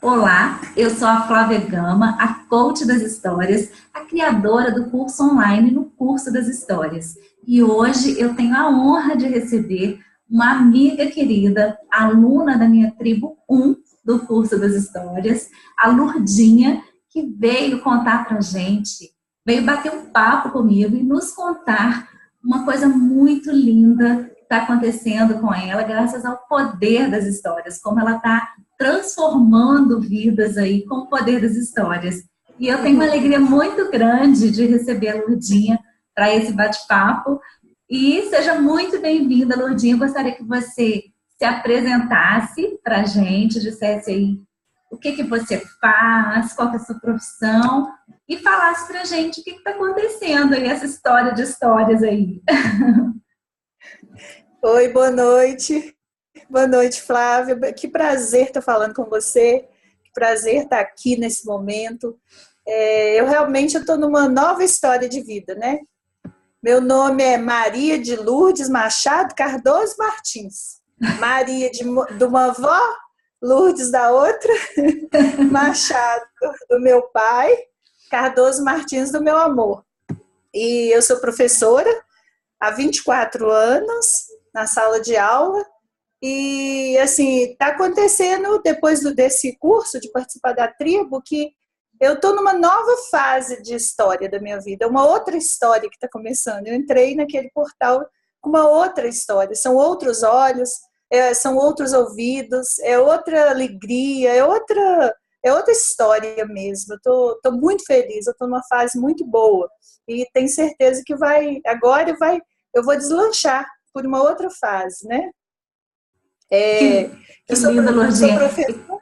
Olá, eu sou a Flávia Gama, a coach das histórias, a criadora do curso online no Curso das Histórias. E hoje eu tenho a honra de receber uma amiga querida, aluna da minha tribo 1 do Curso das Histórias, a Lurdinha, que veio contar pra gente, veio bater um papo comigo e nos contar uma coisa muito linda que está acontecendo com ela, graças ao poder das histórias, como ela está transformando vidas aí com o poder das histórias. E eu tenho uma alegria muito grande de receber a Lourdinha para esse bate-papo. E seja muito bem-vinda, Lourdinha. Eu gostaria que você se apresentasse para a gente, dissesse aí o que, que você faz, qual é a sua profissão, e falasse para a gente o que está acontecendo aí, essa história de histórias aí. Oi, boa noite. Boa noite, Flávia. Que prazer estar falando com você. Que prazer estar aqui nesse momento. Eu realmente estou numa nova história de vida, né? Meu nome é Maria de Lourdes Machado Cardoso Martins. Maria de uma avó, Lourdes da outra, Machado do meu pai, Cardoso Martins do meu amor. E eu sou professora há 24 anos na sala de aula. E, assim, está acontecendo, depois desse curso, de participar da tribo, que eu estou numa nova fase de história da minha vida, uma outra história que está começando. Eu entrei naquele portal com uma outra história, são outros olhos, são outros ouvidos, é outra alegria, é outra história mesmo. Eu estou muito feliz, eu estou numa fase muito boa e tenho certeza que eu vou deslanchar por uma outra fase, né? É, Que eu sou, linda, eu sou Lourdinha. professora.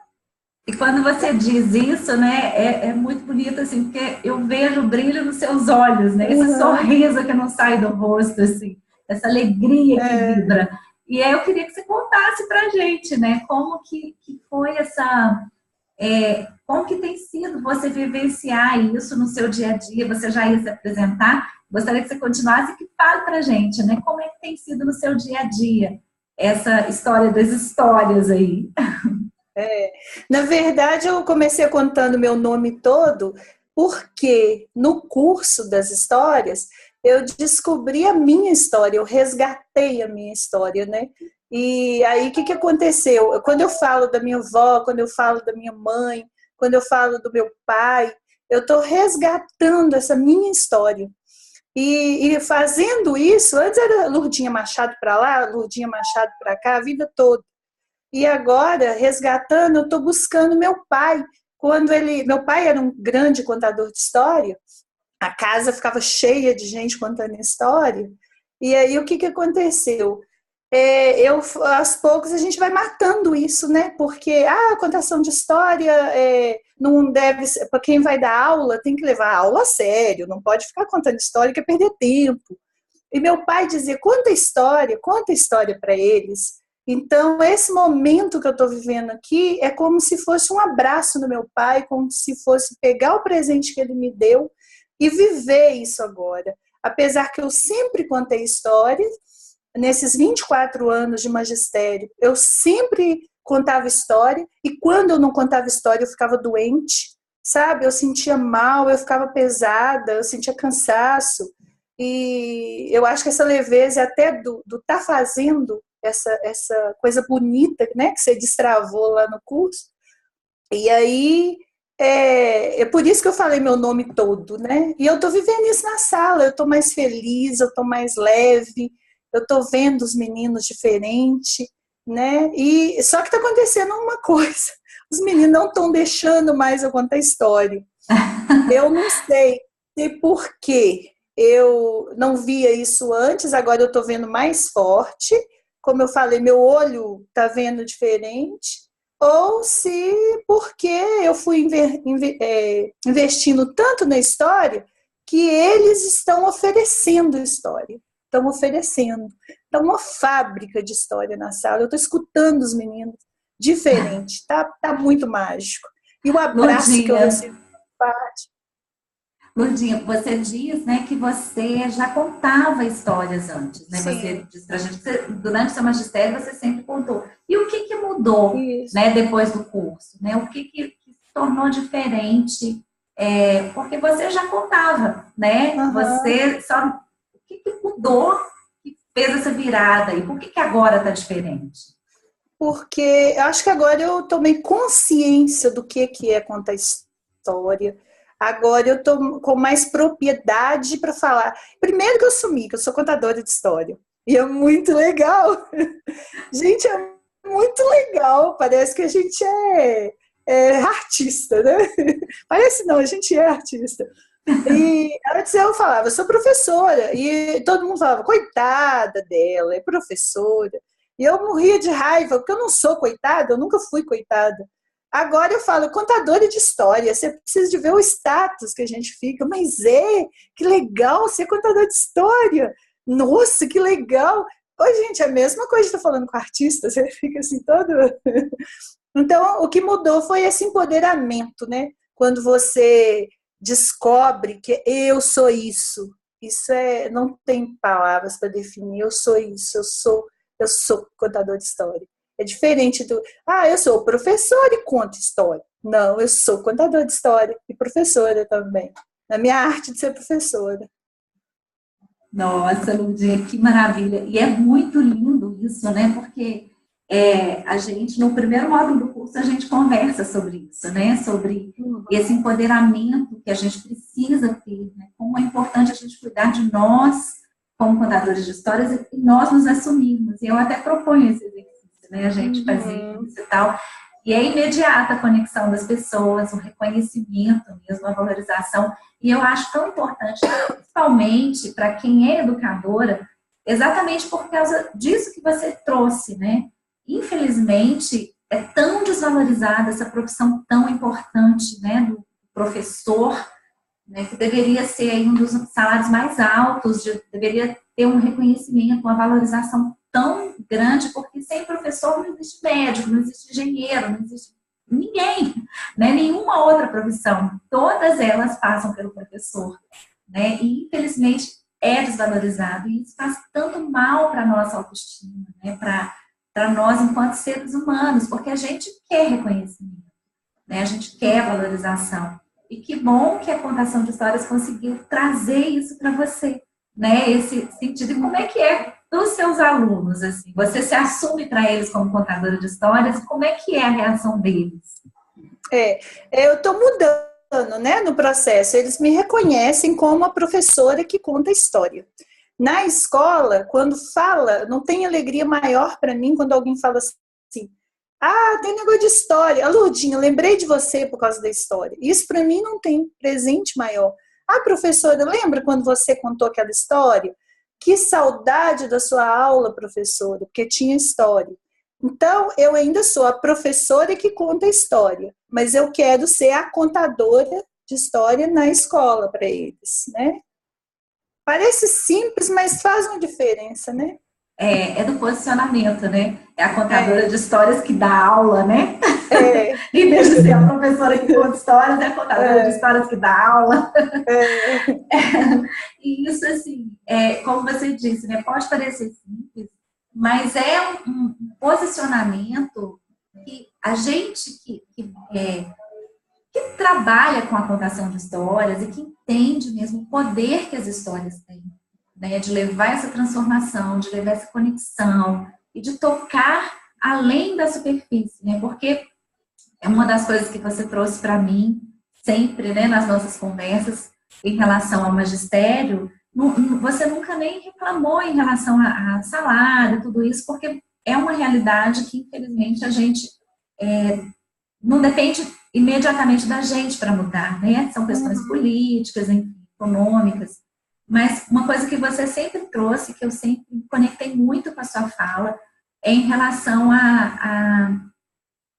E quando você diz isso, né, é muito bonito, assim, porque eu vejo o brilho nos seus olhos, né, esse Uhum, sorriso que não sai do rosto, assim, essa alegria que é, vibra. E aí eu queria que você contasse pra gente, né, como que foi como que tem sido você vivenciar isso no seu dia a dia, você já ia se apresentar, gostaria que você continuasse e que fale pra gente, né, como é que tem sido no seu dia a dia, essa história das histórias aí. é. Na verdade, eu comecei contando meu nome todo porque no curso das histórias eu descobri a minha história, eu resgatei a minha história, né? E aí, o que que aconteceu? Quando eu falo da minha avó, quando eu falo da minha mãe, quando eu falo do meu pai, eu estou resgatando essa minha história. E fazendo isso, antes era Lurdinha Machado para lá, Lurdinha Machado para cá, a vida toda. E agora, resgatando, eu estou buscando meu pai. Meu pai era um grande contador de história, a casa ficava cheia de gente contando história. E aí, o que que aconteceu? Aos poucos, a gente vai matando isso, né? Porque a contação de história não deve ser. Para quem vai dar aula, tem que levar a aula a sério, não pode ficar contando história que é perder tempo. E meu pai dizia: conta história para eles. Então, esse momento que eu estou vivendo aqui é como se fosse um abraço do meu pai, como se fosse pegar o presente que ele me deu e viver isso agora. Apesar que eu sempre contei histórias, nesses 24 anos de magistério, eu sempre contava história, e quando eu não contava história, eu ficava doente, sabe? Eu sentia mal, eu ficava pesada, eu sentia cansaço. E eu acho que essa leveza até do tá fazendo essa coisa bonita, né, que você destravou lá no curso. E aí é por isso que eu falei meu nome todo, né? E eu estou vivendo isso na sala, eu estou mais feliz, eu estou mais leve, eu estou vendo os meninos diferente, né? E só que está acontecendo uma coisa: os meninos não estão deixando mais eu contar história. Eu não sei se porque eu não via isso antes, agora eu estou vendo mais forte. Como eu falei, meu olho está vendo diferente. Ou se porque eu fui investindo tanto na história que eles estão oferecendo história. Estão oferecendo. Então, uma fábrica de história na sala. Eu estou escutando os meninos diferente. Tá muito mágico. E o abraço que eu Lourdinha, recebo parte. Lourdinha, você diz, né, que você já contava histórias antes, né? Você Sim, diz pra gente que durante o seu magistério você sempre contou. E o que que mudou, isso. né, depois do curso, né? O que que se tornou diferente? Porque você já contava, né? Aham. Você só... O que que mudou que fez essa virada? E por que que agora está diferente? Porque acho que agora eu tomei consciência do que é contar história. Agora eu estou com mais propriedade para falar. Primeiro que eu assumi que eu sou contadora de história. E é muito legal. Gente, é muito legal. Parece que a gente é artista, né? Parece não, a gente é artista. E antes eu falava, eu sou professora, e todo mundo falava, coitada dela, é professora. E eu morria de raiva, porque eu não sou coitada, eu nunca fui coitada. Agora eu falo, contadora de história, você precisa de ver o status que a gente fica, mas que legal ser contador de história. Nossa, que legal. Oi, gente, é a mesma coisa que estar falando com artista, você fica assim todo. Então, o que mudou foi esse empoderamento, né? Quando você descobre que eu sou isso. Isso não tem palavras para definir. Eu sou isso, eu sou contador de história. É diferente eu sou professor e conto história. Não, eu sou contador de história e professora também. Na minha arte de ser professora. Nossa, Lúdia, que maravilha. E é muito lindo isso, né? Porque a gente, no primeiro módulo do curso, a gente conversa sobre isso, né? Sobre esse empoderamento que a gente precisa ter, né? Como é importante a gente cuidar de nós, como contadores de histórias, e nós nos assumirmos. E eu até proponho esse exercício, né? A gente fazer Uhum. isso e tal. E é imediata a conexão das pessoas, o reconhecimento mesmo, a valorização. E eu acho tão importante, principalmente para quem é educadora, exatamente por causa disso que você trouxe, né? Infelizmente, é tão desvalorizada essa profissão tão importante, né, do professor, né, que deveria ser aí um dos salários mais altos, deveria ter um reconhecimento, uma valorização tão grande, porque sem professor não existe médico, não existe engenheiro, não existe ninguém, né, nenhuma outra profissão. Todas elas passam pelo professor, né, e infelizmente é desvalorizado, e isso faz tanto mal para a nossa autoestima, né, para nós enquanto seres humanos, porque a gente quer reconhecimento, né, a gente quer valorização. E que bom que a contação de histórias conseguiu trazer isso para você, né? Esse sentido. E como é dos seus alunos, assim? Você se assume para eles como contadora de histórias? E como é a reação deles? É, eu estou mudando, né, no processo. Eles me reconhecem como a professora que conta história. Na escola, quando fala, não tem alegria maior para mim quando alguém fala assim: ah, tem negócio de história. Lourdinha, lembrei de você por causa da história. Isso para mim não tem presente maior. Ah, professora, lembra quando você contou aquela história? Que saudade da sua aula, professora, porque tinha história. Então, eu ainda sou a professora que conta história, mas eu quero ser a contadora de história na escola para eles, né? Parece simples, mas faz uma diferença, né? É do posicionamento, né? É a contadora É, de histórias que dá aula, né? é, Em vez de ser a professora que conta histórias, é a contadora de é, histórias que dá aula. é. E isso, assim, como você disse, né, pode parecer simples, mas é um posicionamento que a gente que trabalha com a contação de histórias e que entende mesmo o poder que as histórias têm, né, de levar essa transformação, de levar essa conexão e de tocar além da superfície, né, porque é uma das coisas que você trouxe para mim sempre, né, nas nossas conversas em relação ao magistério. Você nunca nem reclamou em relação a salário, tudo isso, porque é uma realidade que, infelizmente, a gente não depende imediatamente da gente para mudar, né? São questões Uhum. políticas, enfim, econômicas. Mas uma coisa que você sempre trouxe, que eu sempre me conectei muito com a sua fala, é em relação a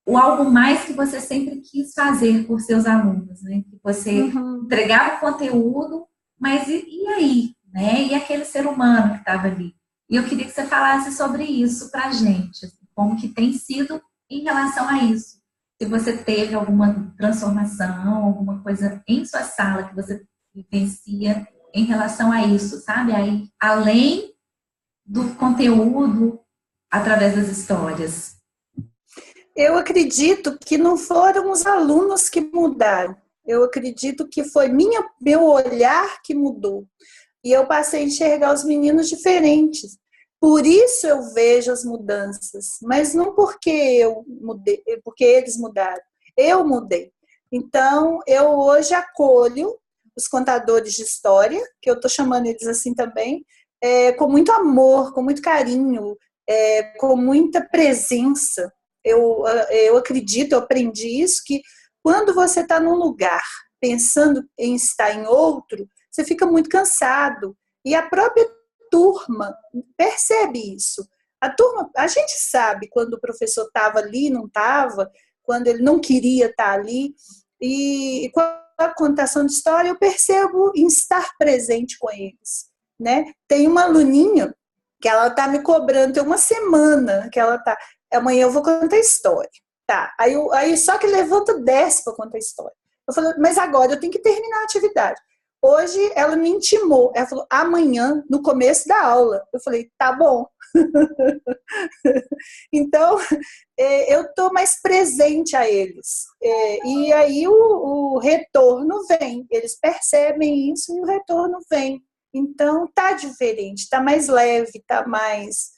o algo mais que você sempre quis fazer por seus alunos, né? Que você Uhum. entregava o conteúdo, mas e aí, né? E aquele ser humano que estava ali? E eu queria que você falasse sobre isso para a gente, assim, como que tem sido em relação a isso. Se você teve alguma transformação, alguma coisa em sua sala que você vivencia em relação a isso, sabe? Aí, além do conteúdo através das histórias. Eu acredito que não foram os alunos que mudaram. Eu acredito que foi meu olhar que mudou. E eu passei a enxergar os meninos diferentes. Por isso eu vejo as mudanças, mas não porque eu mudei, porque eles mudaram. Eu mudei. Então, eu hoje acolho os contadores de história, que eu estou chamando eles assim também, com muito amor, com muito carinho, com muita presença. Eu acredito, eu aprendi isso, que quando você está num lugar pensando em estar em outro, você fica muito cansado. E a própria turma percebe isso. A gente sabe quando o professor estava ali, não estava, quando ele não queria estar ali. E com a contação de história, eu percebo em estar presente com eles. Né? Tem uma aluninha que ela está me cobrando, tem uma semana que ela está. Amanhã eu vou contar história. Tá. Aí só que levanta 10 para contar história. Eu falei, mas agora eu tenho que terminar a atividade. Hoje ela me intimou. Ela falou, amanhã, no começo da aula. Eu falei, tá bom. Então, eu estou mais presente a eles. E aí o retorno vem. Eles percebem isso e o retorno vem. Então, tá diferente, tá mais leve, tá mais...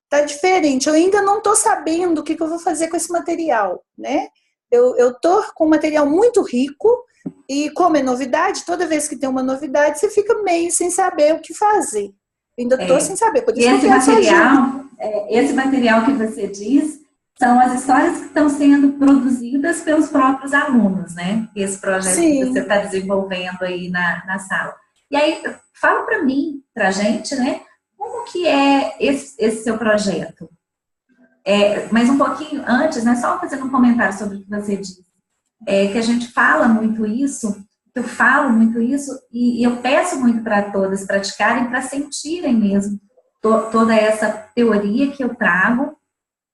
Tá diferente. Eu ainda não estou sabendo o que eu vou fazer com esse material, né? Eu estou com um material muito rico e como é novidade, toda vez que tem uma novidade, você fica meio sem saber o que fazer. Ainda estou sem saber, por isso que eu quero essa ajuda. Esse material que você diz são as histórias que estão sendo produzidas pelos próprios alunos, né? Esse projeto Sim. que você está desenvolvendo aí na sala. E aí, fala para mim, para a gente, né? Como que é esse seu projeto? Mas um pouquinho antes, né? Só fazendo um comentário sobre o que você disse. Que a gente fala muito isso, eu falo muito isso, e eu peço muito para todas praticarem, para sentirem mesmo toda essa teoria que eu trago,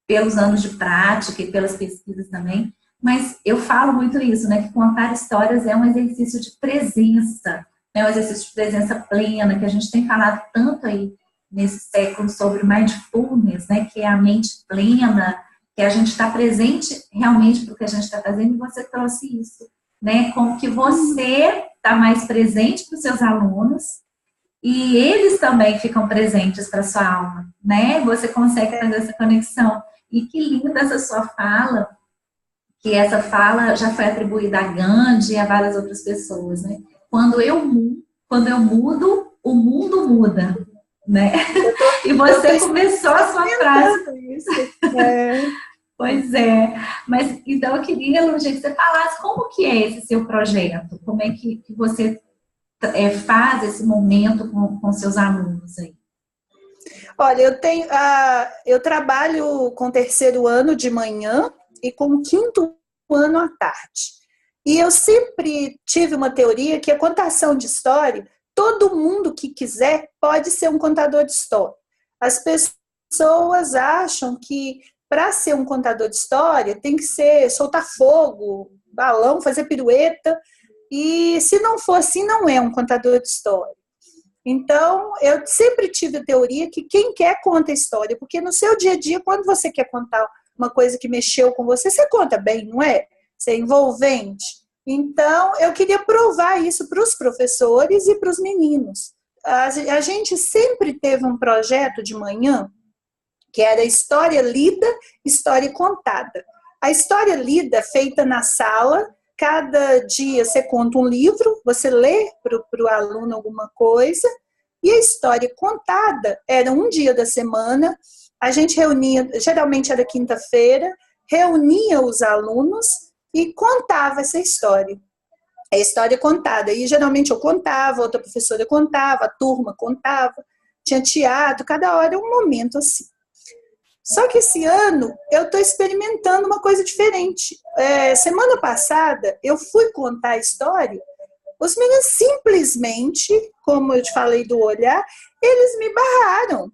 pelos anos de prática e pelas pesquisas também, mas eu falo muito isso, né? Que contar histórias é um exercício de presença, né? Um exercício de presença plena, que a gente tem falado tanto aí nesse século sobre mindfulness, né? Que é a mente plena, que a gente está presente realmente para o que a gente está fazendo, e você trouxe isso, né? Como que você está mais presente para os seus alunos e eles também ficam presentes para a sua alma, né? Você consegue fazer essa conexão. E que linda essa sua fala, que essa fala já foi atribuída a Gandhi e a várias outras pessoas, né? Quando eu mudo, o mundo muda, né? E você começou a sua frase. Pois é. Mas, então, eu queria, Lúcia, que você falasse como que é esse seu projeto, como é que você faz esse momento com seus alunos aí. Olha, eu trabalho com o 3º ano de manhã e com o 5º ano à tarde. E eu sempre tive uma teoria que a contação de história, todo mundo que quiser pode ser um contador de história. As pessoas acham que para ser um contador de história tem que ser soltar fogo, balão, fazer pirueta. E se não for assim, não é um contador de história. Então, eu sempre tive a teoria que quem quer conta história, porque no seu dia a dia, quando você quer contar uma coisa que mexeu com você, você conta bem, não é? Você é envolvente. Então, eu queria provar isso para os professores e para os meninos. A gente sempre teve um projeto de manhã que era história lida, história contada. A história lida é feita na sala. Cada dia você conta um livro, você lê para o aluno alguma coisa, e a história contada era um dia da semana, a gente reunia, geralmente era quinta-feira, reunia os alunos e contava essa história. A história contada, e geralmente eu contava, outra professora contava, a turma contava, tinha teatro, cada hora um momento assim. Só que esse ano eu estou experimentando uma coisa diferente. Semana passada eu fui contar a história, os meninos simplesmente, como eu te falei do olhar, eles me barraram.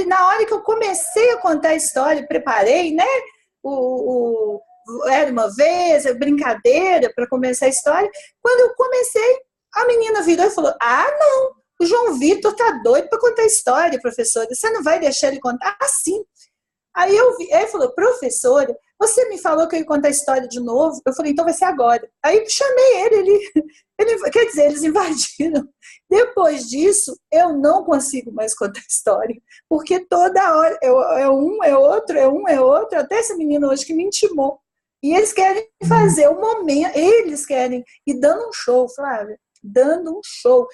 Na hora que eu comecei a contar a história, preparei, né? era uma vez, é brincadeira para começar a história. Quando eu comecei, a menina virou e falou: ah, não, o João Vitor tá doido para contar história, professora. Você não vai deixar ele contar? Ah, sim. Aí ele falou: professora, você me falou que eu ia contar a história de novo. Eu falei: então vai ser agora. Aí chamei quer dizer, eles invadiram. Depois disso, eu não consigo mais contar história, porque toda hora é um, é outro, é um, é outro. Até essa menina hoje que me intimou. E eles querem fazer o momento, eles querem, e dando um show, Flávia, dando um show.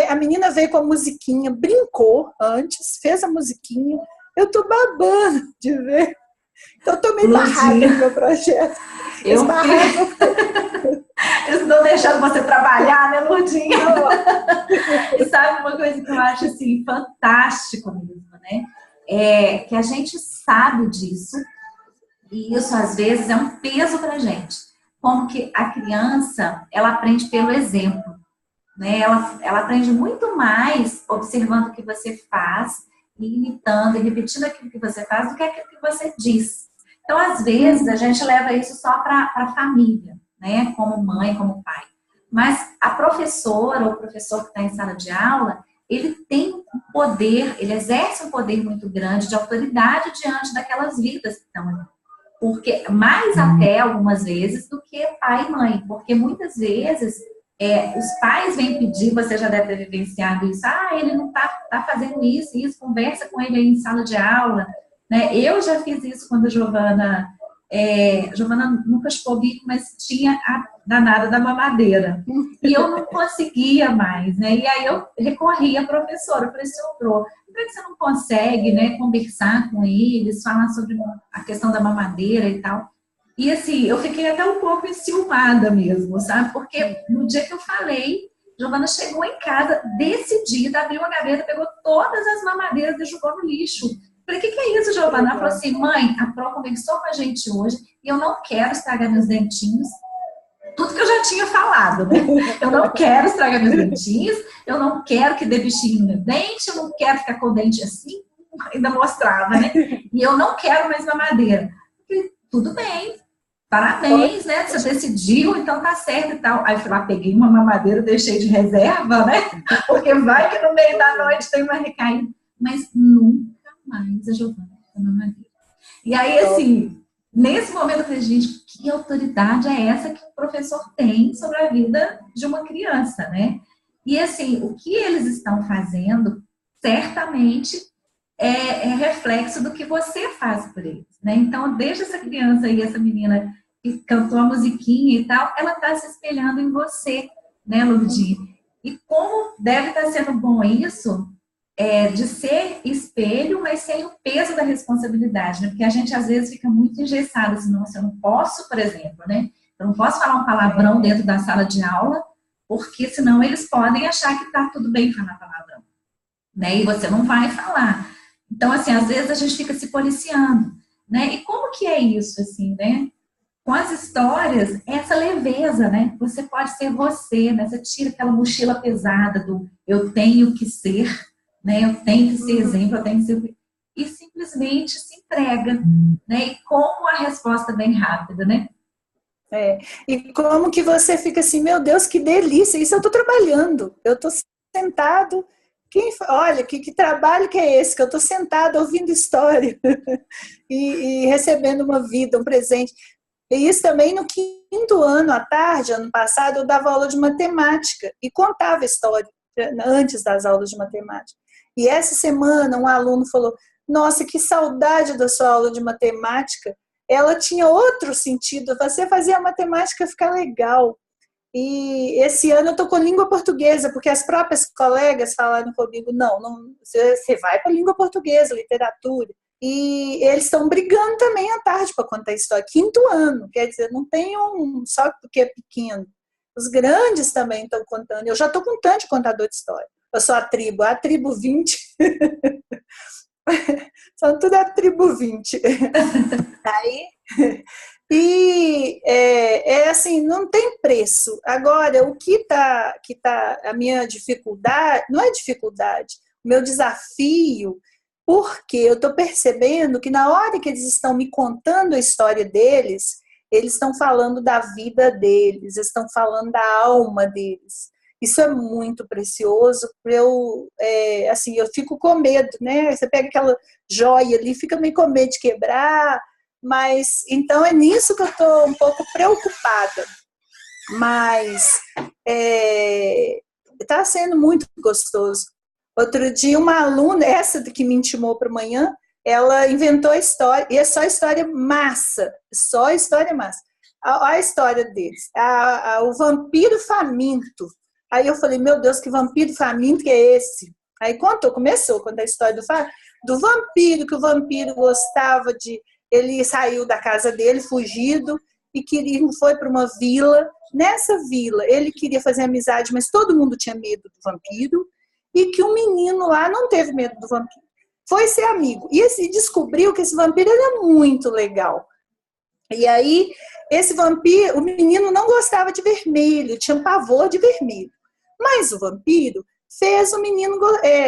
A menina veio com a musiquinha, brincou antes, fez a musiquinha. Eu tô babando de ver. Então, eu tô meio barrada no meu projeto. Eles não deixando você trabalhar, né, Lourdinha? E sabe uma coisa que eu acho, assim, fantástico mesmo, né? É que a gente sabe disso, e isso, às vezes, é um peso pra gente. Como que a criança, ela aprende pelo exemplo, né? Ela aprende muito mais observando o que você faz, e imitando e repetindo aquilo que você faz do que aquilo que você diz. Então, às vezes, a gente leva isso só para a família, né? Como mãe, como pai. Mas a professora ou o professor que está em sala de aula, ele tem um poder, ele exerce um poder muito grande de autoridade diante daquelas vidas que estão ali. Porque, mais até algumas vezes do que pai e mãe. Porque muitas vezes os pais vêm pedir, você já deve ter vivenciado isso, ele não tá fazendo isso, conversa com ele aí em sala de aula, né? Eu já fiz isso quando a Giovana nunca chupou bico, mas tinha a danada da mamadeira, e eu não conseguia mais, né? E aí eu recorri à professora, por isso por que você não consegue, né, conversar com eles, falar sobre a questão da mamadeira e tal. E assim, eu fiquei até um pouco enciumada mesmo, sabe? Porque no dia que eu falei, Giovana chegou em casa, decidida, abriu a gaveta, pegou todas as mamadeiras e jogou no lixo. Falei: o que é isso, Giovana? Ela falou assim: mãe, a Pro conversou com a gente hoje e eu não quero estragar meus dentinhos. Tudo que eu já tinha falado, né? Eu não quero estragar meus dentinhos, eu não quero que dê bichinho no meu dente, eu não quero ficar com o dente assim, ainda mostrava, né? E eu não quero mais mamadeira. Falei: tudo bem. Parabéns, né? Você decidiu, então tá certo e tal. Aí fui lá, peguei uma mamadeira, deixei de reserva, né? Porque vai que no meio da noite tem uma recaída. Mas nunca mais a Giovana com a mamadeira. E aí, assim, nesse momento eu falei: gente, que autoridade é essa que o professor tem sobre a vida de uma criança, né? E assim, o que eles estão fazendo, certamente, é reflexo do que você faz por eles, né? Então, desde essa criança aí, essa menina que cantou a musiquinha e tal, ela está se espelhando em você, né, Lourdinha? E como deve estar sendo bom isso, de ser espelho, mas sem o peso da responsabilidade, né? Porque a gente, às vezes, fica muito engessado, assim: nossa, eu não posso, por exemplo, né? Eu não posso falar um palavrão dentro da sala de aula, porque senão eles podem achar que está tudo bem falar palavrão, né? E você não vai falar. Então, assim, às vezes a gente fica se policiando, né? E como que é isso, assim, né? Com as histórias, essa leveza, né? Você pode ser você, né? Você tira aquela mochila pesada do eu tenho que ser, né? Eu tenho que ser exemplo, eu tenho que ser... E simplesmente se entrega, né? E como a resposta vem rápida, né? E como que você fica assim: meu Deus, que delícia, isso eu estou trabalhando, eu estou sentado... Olha, que trabalho que é esse? Que eu estou sentada ouvindo história e recebendo uma vida, um presente. E isso também no 5º ano, à tarde, ano passado, eu dava aula de matemática e contava história antes das aulas de matemática. E essa semana um aluno falou: nossa, que saudade da sua aula de matemática. Ela tinha outro sentido, você fazia a matemática ficar legal. E esse ano eu estou com língua portuguesa, porque as próprias colegas falaram comigo: não, você vai para língua portuguesa, literatura. E eles estão brigando também à tarde para contar história. 5º ano, quer dizer, não tem só porque é pequeno. Os grandes também estão contando. Eu já estou com tanto de contador de história. Eu sou a tribo 20. São tudo a tribo 20. Aí... E assim, não tem preço. Agora, o que tá a minha dificuldade, não é dificuldade, o meu desafio, porque eu estou percebendo que na hora que eles estão me contando a história deles, eles estão falando da vida deles, estão falando da alma deles. Isso é muito precioso. Assim, eu fico com medo, né? Você pega aquela joia ali, fica meio com medo de quebrar, mas então é nisso que eu estou um pouco preocupada. Mas está sendo muito gostoso. Outro dia, uma aluna, essa que me intimou para amanhã, ela inventou a história, e é só história massa, só história massa. A história deles, o vampiro faminto. Aí eu falei, meu Deus, que vampiro faminto que é esse? Aí começou a contar a história do vampiro, que o vampiro gostava de... Ele saiu da casa dele, fugido, e foi para uma vila. Nessa vila, ele queria fazer amizade, mas todo mundo tinha medo do vampiro, e que um menino lá não teve medo do vampiro. Foi ser amigo. E descobriu que esse vampiro era muito legal. E aí, esse vampiro, o menino não gostava de vermelho, tinha um pavor de vermelho. Mas o vampiro fez o menino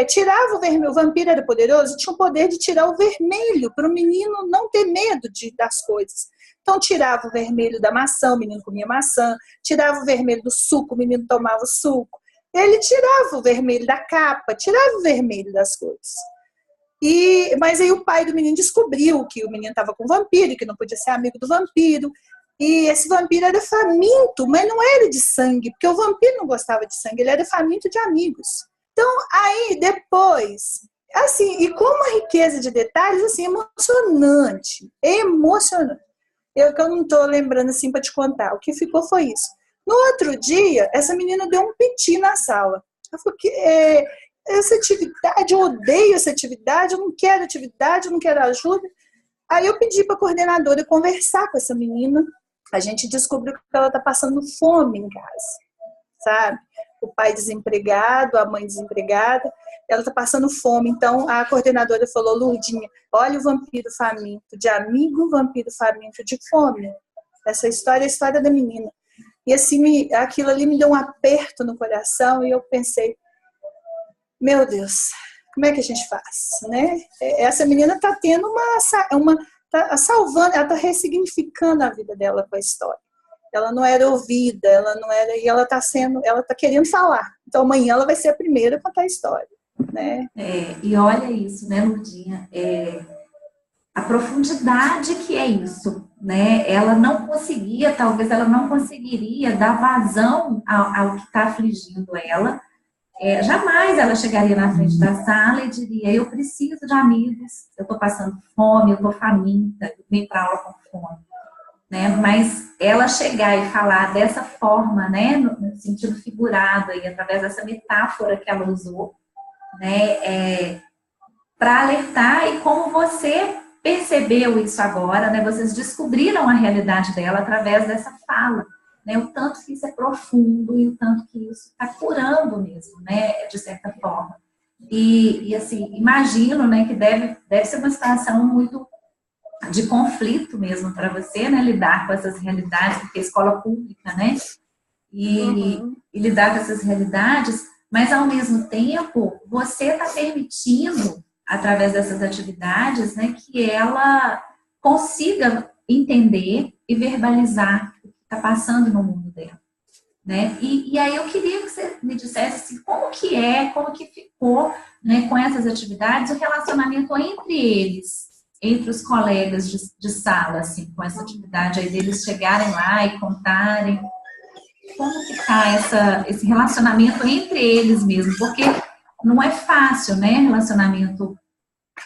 tirava o vermelho. O vampiro era poderoso, tinha o poder de tirar o vermelho para o menino não ter medo das coisas. Então tirava o vermelho da maçã, o menino comia maçã, tirava o vermelho do suco, o menino tomava o suco. Ele tirava o vermelho da capa, tirava o vermelho das coisas. Mas aí o pai do menino descobriu que o menino estava com vampiro, que não podia ser amigo do vampiro. E esse vampiro era faminto, mas não era de sangue, porque o vampiro não gostava de sangue, ele era faminto de amigos. Então, aí, depois, assim, e com uma riqueza de detalhes, assim, emocionante. Que eu não estou lembrando, assim, para te contar. O que ficou foi isso. No outro dia, essa menina deu um piti na sala. Ela falou que essa atividade, eu odeio essa atividade, eu não quero atividade, eu não quero ajuda. Aí eu pedi para a coordenadora conversar com essa menina. A gente descobriu que ela está passando fome em casa, sabe? O pai desempregado, a mãe desempregada, ela está passando fome. Então a coordenadora falou, Lurdinha, olha o vampiro faminto de amigo, vampiro faminto de fome. Essa história é a história da menina. E assim, aquilo ali me deu um aperto no coração e eu pensei, meu Deus, como é que a gente faz, né? Essa menina está tendo tá salvando, ela está ressignificando a vida dela com a história. Ela não era ouvida, e ela está querendo falar. Então amanhã ela vai ser a primeira a contar a história, né? E olha isso, né, Lurdinha? A profundidade que é isso, né? Talvez ela não conseguiria dar vazão ao que está afligindo ela. Jamais ela chegaria na frente da sala e diria, eu preciso de amigos, eu estou passando fome, eu estou faminta, eu vim para aula com fome. Né? Mas ela chegar e falar dessa forma, né, no sentido figurado, aí, através dessa metáfora que ela usou, né, para alertar, e como você percebeu isso agora, né, vocês descobriram a realidade dela através dessa fala. Né, o tanto que isso é profundo e o tanto que isso está curando mesmo, né, de certa forma. E assim, imagino, né, que deve ser uma situação muito de conflito mesmo para você, né, lidar com essas realidades, porque é escola pública, né, e lidar com essas realidades, mas ao mesmo tempo, você está permitindo, através dessas atividades, né, que ela consiga entender e verbalizar está passando no mundo dela, né? E aí eu queria que você me dissesse assim, como que ficou, né, com essas atividades, o relacionamento entre eles, entre os colegas de sala, assim, com essa atividade aí deles chegarem lá e contarem, como que está esse relacionamento entre eles mesmo, porque não é fácil, né, relacionamento,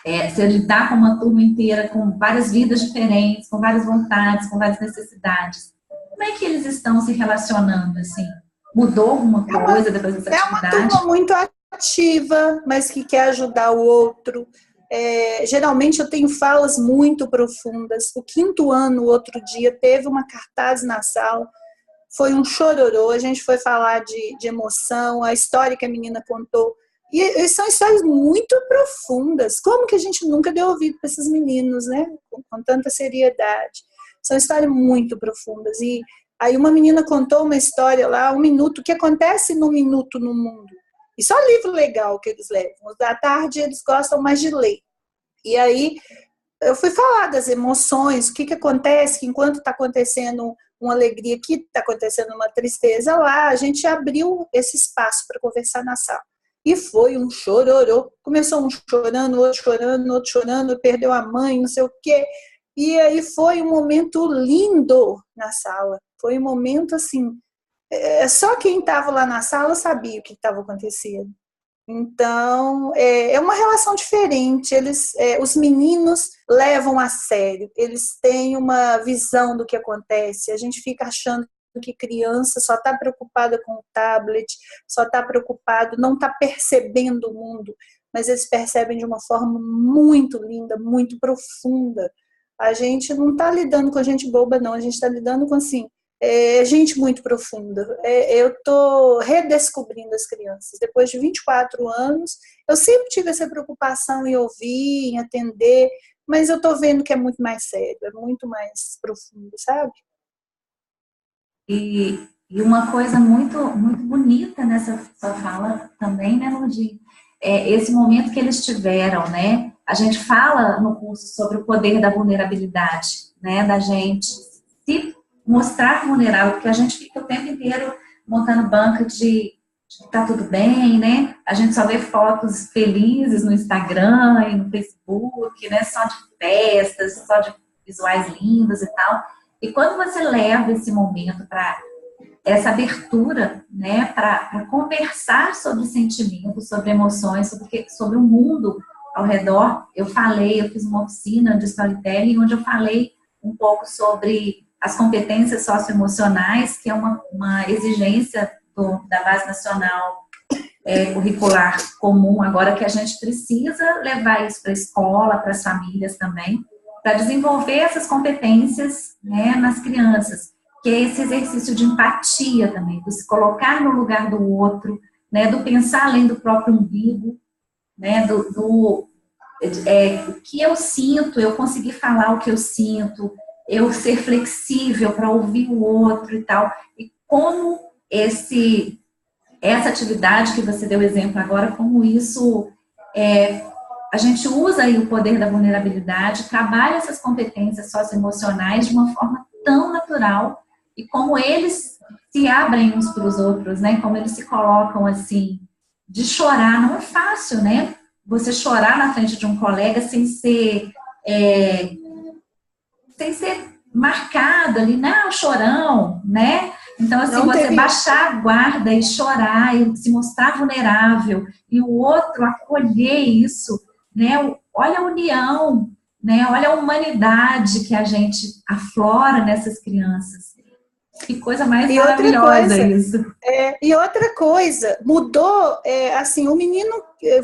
você lidar com uma turma inteira, com várias vidas diferentes, com várias vontades, com várias necessidades. Como é que eles estão se relacionando, assim? Mudou alguma coisa depois dessa atividade? É uma turma muito ativa, mas que quer ajudar o outro. Geralmente eu tenho falas muito profundas. O 5º ano, outro dia, teve uma cartaz na sala, foi um chororô, a gente foi falar de emoção, a história que a menina contou. E são histórias muito profundas. Como que a gente nunca deu ouvido para esses meninos, né? Com tanta seriedade. São histórias muito profundas. E aí uma menina contou uma história lá, 1 minuto, o que acontece num minuto no mundo. E só livro legal que eles levam. À tarde eles gostam mais de ler. E aí eu fui falar das emoções, o que acontece, que enquanto está acontecendo uma alegria aqui, está acontecendo uma tristeza lá, a gente abriu esse espaço para conversar na sala. E foi um chororô. Começou um chorando, outro chorando, perdeu a mãe, não sei o quê. E aí foi um momento lindo na sala. Foi um momento assim, só quem estava lá na sala sabia o que estava acontecendo. Então, é uma relação diferente. Os meninos levam a sério, eles têm uma visão do que acontece. A gente fica achando que criança só está preocupada com o tablet, só está preocupado, não está percebendo o mundo, mas eles percebem de uma forma muito linda, muito profunda. A gente não está lidando com gente boba, não. A gente está lidando com, assim, gente muito profunda. Eu estou redescobrindo as crianças. Depois de 24 anos, eu sempre tive essa preocupação em ouvir, em atender, mas eu estou vendo que é muito mais sério, é muito mais profundo, sabe? E uma coisa muito, muito bonita nessa sua fala também, né, Lourdinha? É esse momento que eles tiveram, né? A gente fala no curso sobre o poder da vulnerabilidade, né? Da gente se mostrar vulnerável, porque a gente fica o tempo inteiro montando banca de que tá tudo bem, né? A gente só vê fotos felizes no Instagram e no Facebook, né? Só de festas, só de visuais lindos e tal. E quando você leva esse momento para essa abertura, né, para conversar sobre sentimentos, sobre emoções, sobre o mundo ao redor, eu fiz uma oficina de storytelling onde eu falei um pouco sobre as competências socioemocionais, que é uma exigência da Base Nacional Curricular Comum, agora que a gente precisa levar isso para a escola, para as famílias também, para desenvolver essas competências, né, nas crianças, que é esse exercício de empatia também, do se colocar no lugar do outro, né, do pensar além do próprio umbigo, né, o que eu sinto, eu conseguir falar o que eu sinto, eu ser flexível para ouvir o outro e tal, e como essa atividade que você deu exemplo agora, como isso a gente usa aí o poder da vulnerabilidade, trabalha essas competências socioemocionais de uma forma tão natural e como eles se abrem uns para os outros, né? Como eles se colocam assim, de chorar, não é fácil, né? Você chorar na frente de um colega sem ser marcado ali, não, chorão, né? Então, assim, você baixar a guarda e chorar e se mostrar vulnerável e o outro acolher isso, né? Olha a união, né? Olha a humanidade que a gente aflora nessas crianças. Que coisa mais maravilhosa isso. E outra coisa, mudou, assim, o menino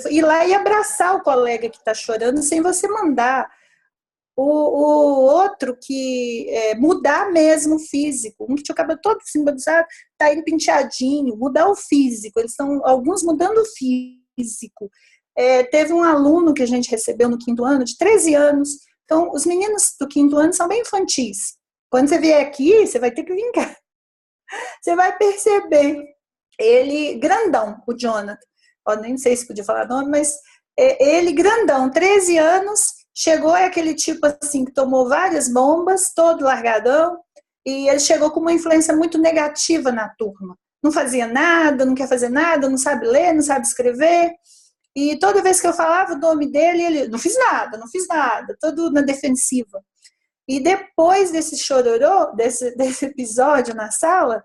ir lá e abraçar o colega que está chorando sem você mandar. O outro que mudar mesmo o físico, um que tinha o cabelo todo simbolizado, tá indo penteadinho, mudar o físico, eles estão, alguns mudando o físico. Teve um aluno que a gente recebeu no 5º ano, de 13 anos, então os meninos do 5º ano são bem infantis. Quando você vier aqui, você vai ter que vir cá. Você vai perceber, ele grandão, o Jonathan, nem sei se podia falar nome, mas ele grandão, 13 anos, chegou, aquele tipo assim, que tomou várias bombas, todo largadão, e ele chegou com uma influência muito negativa na turma. Não fazia nada, não quer fazer nada, não sabe ler, não sabe escrever. E toda vez que eu falava o nome dele, ele, não fiz nada, todo na defensiva. E depois desse chororô, desse episódio na sala,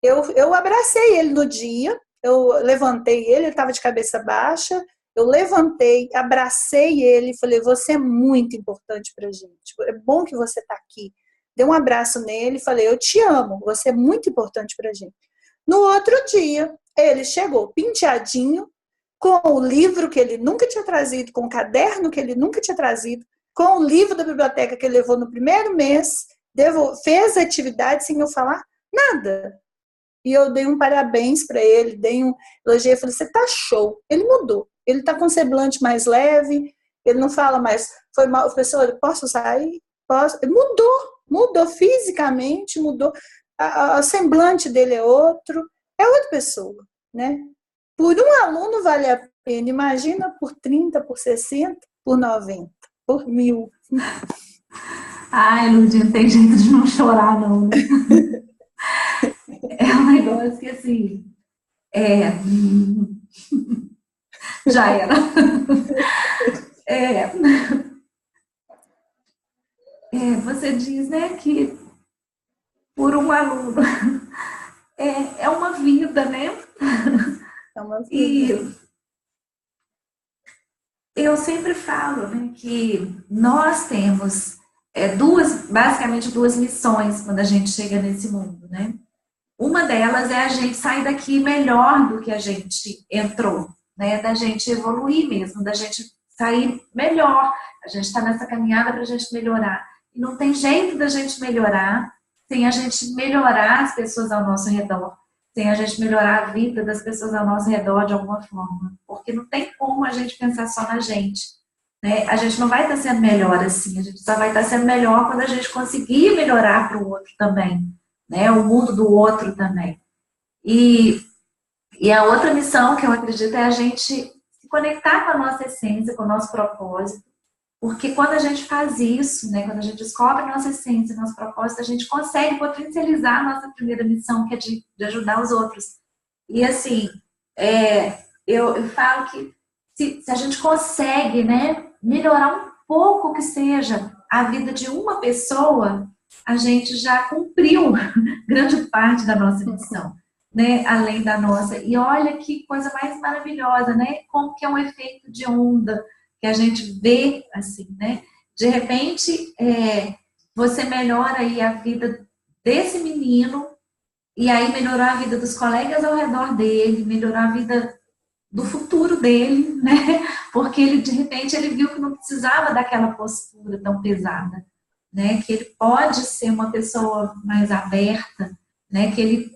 eu abracei ele no dia, eu levantei ele estava de cabeça baixa, eu levantei, abracei ele e falei, você é muito importante pra gente, é bom que você tá aqui. Dei um abraço nele e falei, eu te amo, você é muito importante pra gente. No outro dia, ele chegou penteadinho, com o livro que ele nunca tinha trazido, com o caderno que ele nunca tinha trazido, com o livro da biblioteca que ele levou no primeiro mês, fez a atividade sem eu falar nada. E eu dei um parabéns para ele, dei um elogio, falei, você tá show. Ele mudou, ele tá com um semblante mais leve, ele não fala mais, foi mal, professor, posso sair? Posso? Mudou fisicamente, mudou, o semblante dele é outra pessoa, né? Por um aluno vale a pena, imagina por 30, por 60, por 90, por 1000. Ai, Lurdinha, não tem jeito de não chorar, não, né? É um negócio que, assim, é... já era. É, você diz, né, que por um aluno é uma vida, né? É uma E vida. eu sempre falo, né, que nós temos basicamente duas missões quando a gente chega nesse mundo, né? Uma delas é a gente sair daqui melhor do que a gente entrou, né? Da gente evoluir mesmo, da gente sair melhor. A gente está nessa caminhada para a gente melhorar. E não tem jeito da gente melhorar sem a gente melhorar as pessoas ao nosso redor, sem a gente melhorar a vida das pessoas ao nosso redor de alguma forma. Porque não tem como a gente pensar só na gente, né? A gente não vai estar sendo melhor assim, a gente só vai estar sendo melhor quando a gente conseguir melhorar para o outro também, né? O mundo do outro também. E, e a outra missão que eu acredito é a gente se conectar com a nossa essência, com o nosso propósito, porque quando a gente faz isso, né, quando a gente descobre a nossa essência, nosso propósito, a gente consegue potencializar a nossa primeira missão, que é de ajudar os outros. E assim, eu falo que se a gente consegue, né, melhorar um pouco que seja a vida de uma pessoa, a gente já cumpriu grande parte da nossa missão, né, além da nossa. E olha que coisa mais maravilhosa, né, como que é um efeito de onda que a gente vê, assim, né, de repente, você melhora aí a vida desse menino, e aí melhorar a vida dos colegas ao redor dele, melhorar a vida do futuro dele, né? Porque ele, de repente, ele viu que não precisava daquela postura tão pesada, né? Que ele pode ser uma pessoa mais aberta, né? Que ele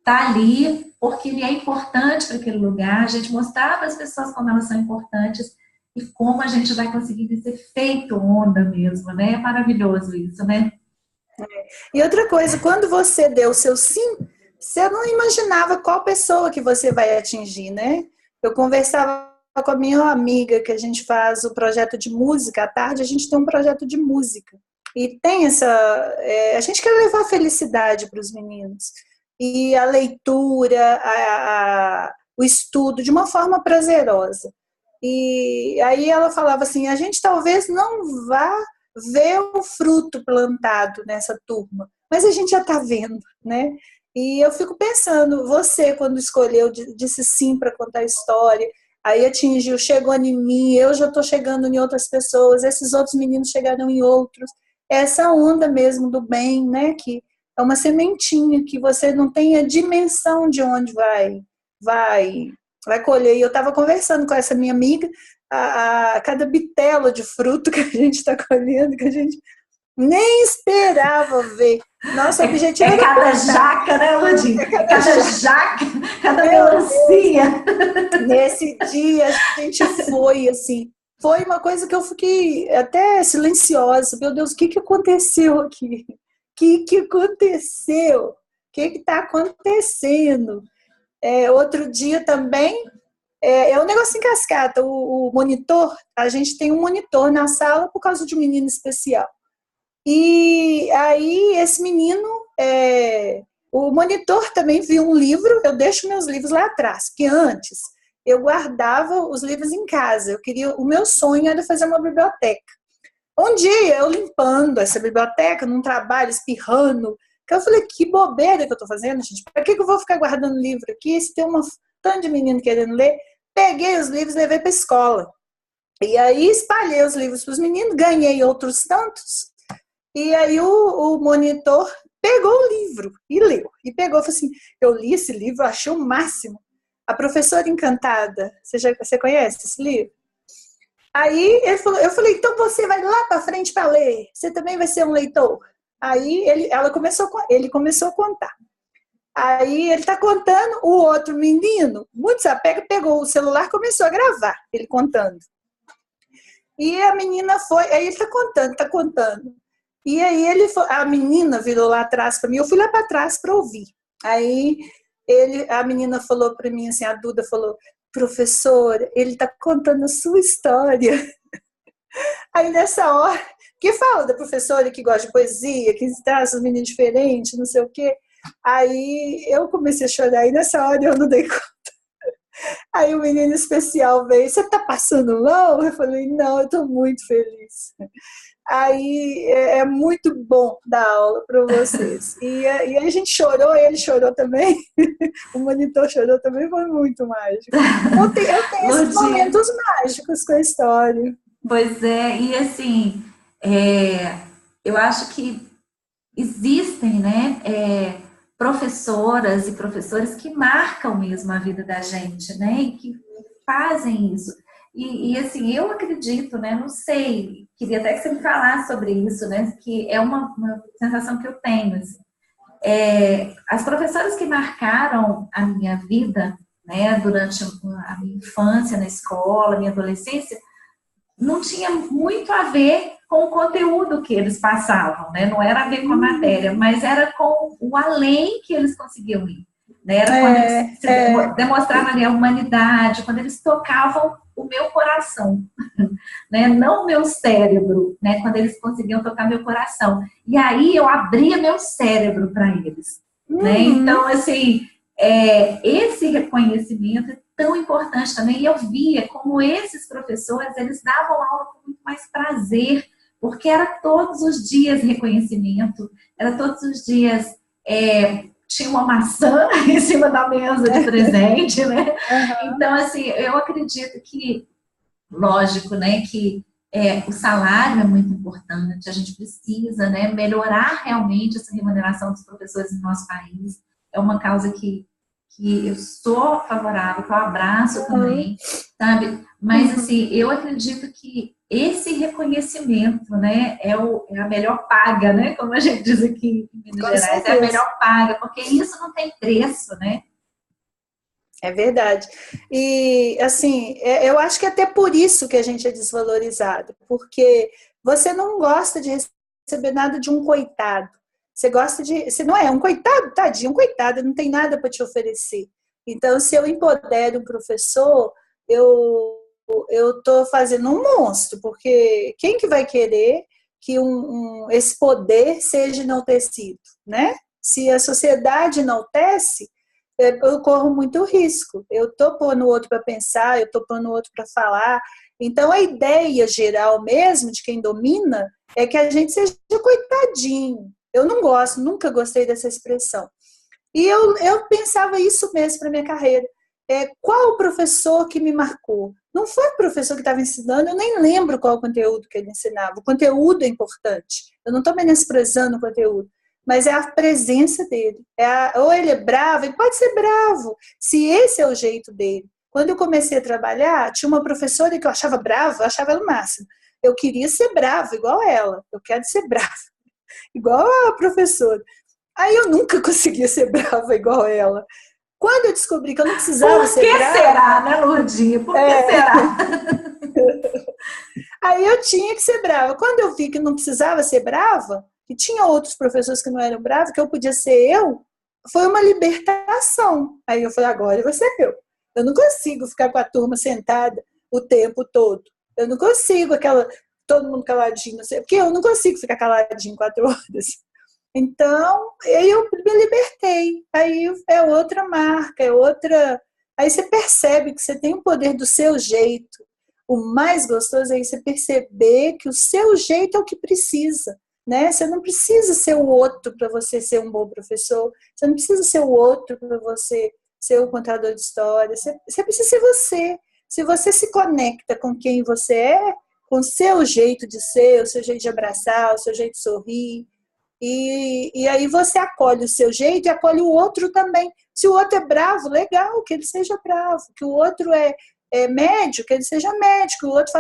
tá ali porque ele é importante para aquele lugar. A gente mostrar para as pessoas como elas são importantes e como a gente vai conseguir esse efeito onda mesmo, né? É maravilhoso isso, né? E outra coisa, quando você deu o seu sim, você não imaginava qual pessoa que você vai atingir, né? Eu conversava com a minha amiga que a gente faz o projeto de música, à tarde a gente tem um projeto de música. E tem a gente quer levar felicidade para os meninos. E a leitura, o estudo de uma forma prazerosa. E aí ela falava assim, a gente talvez não vá ver o fruto plantado nessa turma, mas a gente já está vendo, né? E eu fico pensando, você quando escolheu, disse sim para contar a história, aí atingiu, chegou em mim, eu já estou chegando em outras pessoas, esses outros meninos chegaram em outros, essa onda mesmo do bem, né? Que é uma sementinha que você não tem a dimensão de onde vai, vai colher. E eu estava conversando com essa minha amiga, cada bitela de fruto que a gente está colhendo, que a gente nem esperava ver. Nosso objetivo É era cada plantar. jaca, né, Ludi? É cada Cada jaca. jaca, cada Meu melancia. Deus. Nesse dia a gente foi assim, foi uma coisa que eu fiquei até silenciosa. Meu Deus, o que aconteceu aqui? O que aconteceu? O que está acontecendo? Outro dia também, um negócio em cascata. O monitor, a gente tem um monitor na sala por causa de um menino especial. E aí esse menino, o monitor também viu um livro, eu deixo meus livros lá atrás, porque antes eu guardava os livros em casa, o meu sonho era fazer uma biblioteca. Um dia eu limpando essa biblioteca, num trabalho, espirrando, que eu falei, que bobeira que eu tô fazendo, gente, para que eu vou ficar guardando livro aqui, se tem um tanto de menino querendo ler? Peguei os livros e levei para a escola. E aí espalhei os livros para os meninos, ganhei outros tantos. E aí o monitor pegou o livro e leu. E pegou e falou assim, eu li esse livro, achei o máximo. A Professora Encantada, você conhece esse livro? Aí eu falei, então você vai lá para frente para ler, você também vai ser um leitor. Aí ele começou a contar. Aí ele está contando, o outro menino, muito sapega, pegou o celular e começou a gravar, ele contando. E a menina foi, aí ele está contando. E aí a menina virou lá atrás para mim, eu fui lá para trás para ouvir. Aí a menina falou para mim assim, a Duda falou, professora, ele está contando a sua história. Aí nessa hora que fala da professora que gosta de poesia, que traz os meninos diferentes, não sei o quê. Aí eu comecei a chorar e nessa hora eu não dei conta. Aí o menino especial veio, você tá passando mal? Eu falei, não, eu tô muito feliz. Aí é muito bom dar aula para vocês. E a gente chorou, ele chorou também. O monitor chorou também, foi muito mágico. Eu tenho esses momentos mágicos com a história. Pois é, e assim, eu acho que existem, né, professoras e professores que marcam mesmo a vida da gente, né, e que fazem isso. E assim, eu acredito, né, não sei, queria até que você me falasse sobre isso, né, que é uma sensação que eu tenho, assim. As professoras que marcaram a minha vida, né, durante a minha infância na escola, minha adolescência, não tinha muito a ver com o conteúdo que eles passavam, né? Não era a ver com a matéria, mas era com o além que eles conseguiam ir. Né? Era quando eles demonstravam ali a humanidade, quando eles tocavam o meu coração, né? Não o meu cérebro, né? Quando eles conseguiam tocar meu coração. E aí eu abria meu cérebro para eles. Né? Então, assim, esse reconhecimento é tão importante também. E eu via como esses professores, eles davam aula com muito mais prazer, porque era todos os dias reconhecimento, era todos os dias, tinha uma maçã em cima da mesa de presente, né? Uhum. Então, assim, eu acredito que, lógico, né, que o salário é muito importante, a gente precisa, né, melhorar realmente essa remuneração dos professores no nosso país. É uma causa que eu sou favorável, que eu abraço também, sabe? Mas, assim, eu acredito que esse reconhecimento, né, é a melhor paga, né? Como a gente diz aqui em Minas Gerais, é a melhor paga, porque isso não tem preço, né? É verdade. E, assim, eu acho que é até por isso que a gente é desvalorizado, porque você não gosta de receber nada de um coitado. Você gosta de... Você não é um coitado, tadinho, um coitado, não tem nada para te oferecer. Então, se eu empodero um professor, eu estou fazendo um monstro, porque quem que vai querer que esse poder seja enaltecido, né? Se a sociedade enaltece, eu corro muito risco. Eu estou pondo o outro para pensar, eu estou pondo o outro para falar. Então, a ideia geral mesmo de quem domina é que a gente seja coitadinho. Eu não gosto, nunca gostei dessa expressão. E eu pensava isso mesmo para minha carreira. Qual o professor que me marcou? Não foi o professor que estava ensinando, eu nem lembro qual o conteúdo que ele ensinava. O conteúdo é importante. Eu não estou menosprezando o conteúdo, mas é a presença dele. Ou ele é bravo, ele pode ser bravo, se esse é o jeito dele. Quando eu comecei a trabalhar, tinha uma professora que eu achava brava, eu achava ela o máximo. Eu queria ser brava, igual ela. Eu quero ser brava, igual a professora. Aí eu nunca conseguia ser brava igual ela. Quando eu descobri que eu não precisava ser brava... Por que será, né, Lourdinha? Por que será? Aí eu tinha que ser brava. Quando eu vi que não precisava ser brava, que tinha outros professores que não eram bravos, que eu podia ser eu, foi uma libertação. Aí eu falei, agora eu vou ser eu. Eu não consigo ficar com a turma sentada o tempo todo. Eu não consigo todo mundo caladinho, porque eu não consigo ficar caladinho 4 horas. Então, eu me libertei. Aí é outra marca, é outra... Aí você percebe que você tem o poder do seu jeito. O mais gostoso é você perceber que o seu jeito é o que precisa. Né? Você não precisa ser o outro para você ser um bom professor. Você não precisa ser o outro para você ser um contador de história. Você precisa ser você. Se você se conecta com quem você é, com o seu jeito de ser, o seu jeito de abraçar, o seu jeito de sorrir, e aí você acolhe o seu jeito e acolhe o outro também. Se o outro é bravo, legal, que ele seja bravo. Que o outro é médio, que ele seja médio. Que o outro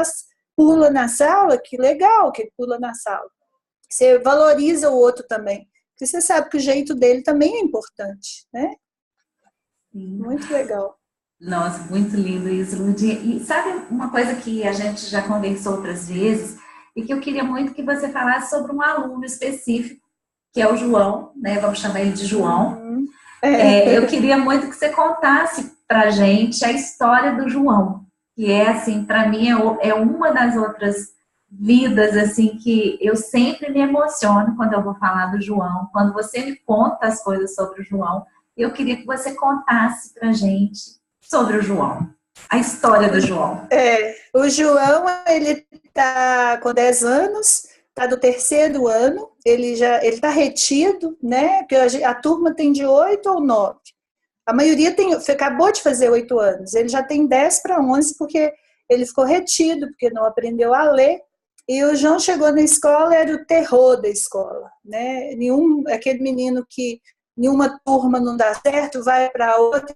pula na sala, que legal que ele pula na sala. Você valoriza o outro também. Porque você sabe que o jeito dele também é importante, né? Sim. Muito legal. Nossa, muito lindo isso, Lurdinha. E sabe uma coisa que a gente já conversou outras vezes e que eu queria muito que você falasse sobre um aluno específico, que é o João, né? Vamos chamar ele de João. Eu queria muito que você contasse pra gente a história do João, que assim, para mim é uma das outras vidas, assim, que eu sempre me emociono quando eu vou falar do João, quando você me conta as coisas sobre o João. Eu queria que você contasse pra gente sobre o João, a história do João. O João, ele está com 10 anos, está do terceiro ano, ele está retido, né? Porque a turma tem de 8 ou 9. A maioria acabou de fazer 8 anos, ele já tem 10 para 11 porque ele ficou retido, porque não aprendeu a ler. E o João chegou na escola, era o terror da escola, né? Aquele menino que nenhuma turma não dá certo, vai para outra,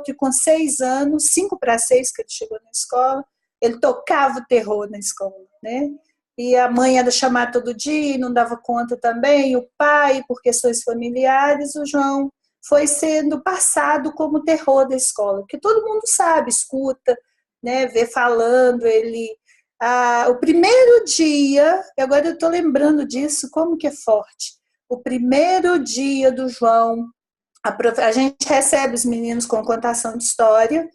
e com 6 anos, 5 para 6 que ele chegou na escola, ele tocava o terror na escola, né? E a mãe era chamar todo dia e não dava conta também, o pai, por questões familiares, o João foi sendo passado como terror da escola, porque todo mundo sabe, escuta, né, vê falando, o primeiro dia, agora eu estou lembrando disso, como que é forte, o primeiro dia do João, a gente recebe os meninos com contação de história,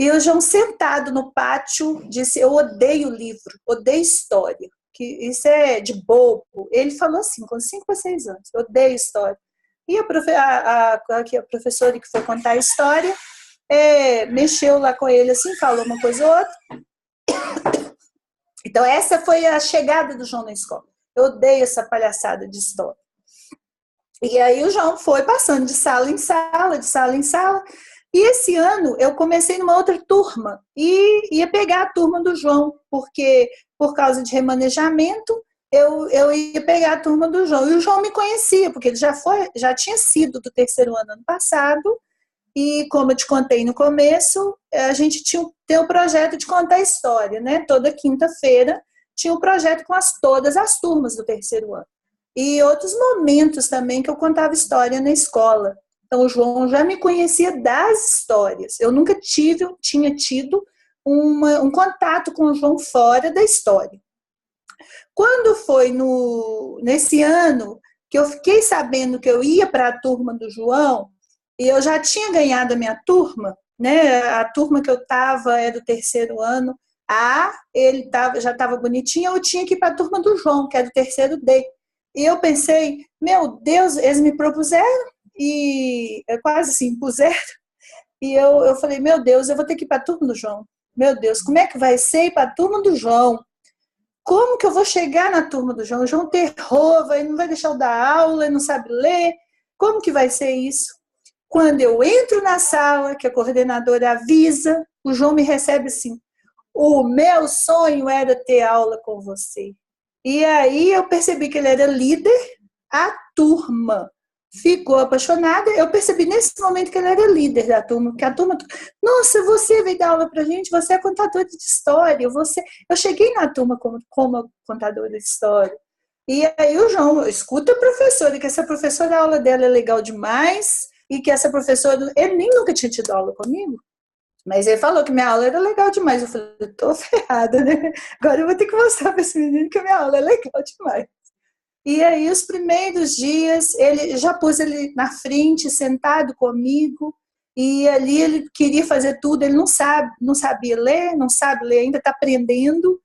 e o João sentado no pátio disse, eu odeio livro, odeio história, que isso é de bobo. Ele falou assim, com 5 ou 6 anos, eu odeio história. E a professora que foi contar a história mexeu lá com ele assim, falou uma coisa ou outra. Então essa foi a chegada do João na escola. Eu odeio essa palhaçada de história. E aí o João foi passando de sala em sala, de sala em sala. E esse ano eu comecei numa outra turma e ia pegar a turma do João, porque por causa de remanejamento eu ia pegar a turma do João. E o João me conhecia, porque ele já tinha sido do terceiro ano passado. E como eu te contei no começo, a gente tem um projeto de contar história, né? Toda quinta-feira tinha um projeto com todas as turmas do terceiro ano. E outros momentos também que eu contava história na escola. Então, o João já me conhecia das histórias. Eu nunca tinha tido um contato com o João fora da história. Quando foi nesse ano que eu fiquei sabendo que eu ia para a turma do João, e eu já tinha ganhado a minha turma, né? A turma que eu estava era do terceiro ano A, ele já estava bonitinho, eu tinha que ir para a turma do João, que era do terceiro D. E eu pensei, meu Deus, eles me propuseram, e quase se impuseram, e eu falei, meu Deus, eu vou ter que ir para a turma do João. Meu Deus, como é que vai ser ir para a turma do João? Como que eu vou chegar na turma do João? O João terror, não vai deixar eu dar aula, ele não sabe ler. Como que vai ser isso? Quando eu entro na sala, que a coordenadora avisa, o João me recebe assim, o meu sonho era ter aula com você. E aí eu percebi que ele era líder, a turma ficou apaixonada, eu percebi nesse momento que ele era líder da turma, porque a turma, nossa, você veio dar aula pra gente, você é contadora de história, eu cheguei na turma como contadora de história. E aí o João, escuta a professora, que essa professora, a aula dela é legal demais, e que essa professora, ele nem nunca tinha tido aula comigo, mas ele falou que minha aula era legal demais. Eu falei, eu tô ferrada, né? Agora eu vou ter que mostrar para esse menino que a minha aula é legal demais. E aí, os primeiros dias, ele já pôs ele na frente, sentado comigo, e ali ele queria fazer tudo, ele não sabia ler, não sabe ler, ainda está aprendendo,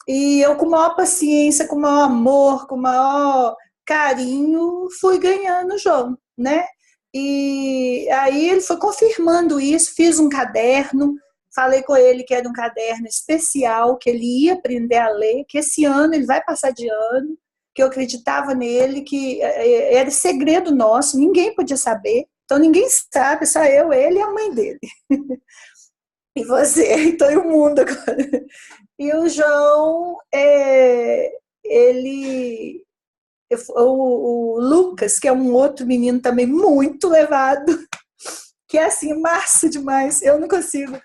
e eu com maior paciência, com maior amor, com maior carinho, fui ganhando o João, né? E aí ele foi confirmando isso, fiz um caderno, falei com ele que era um caderno especial, que ele ia aprender a ler, que esse ano ele vai passar de ano, que eu acreditava nele, que era segredo nosso, ninguém podia saber, então ninguém sabe, só eu, ele e a mãe dele. E você, então e o mundo agora. E o João, o Lucas, que é um outro menino também muito levado, que é assim, massa demais, eu não consigo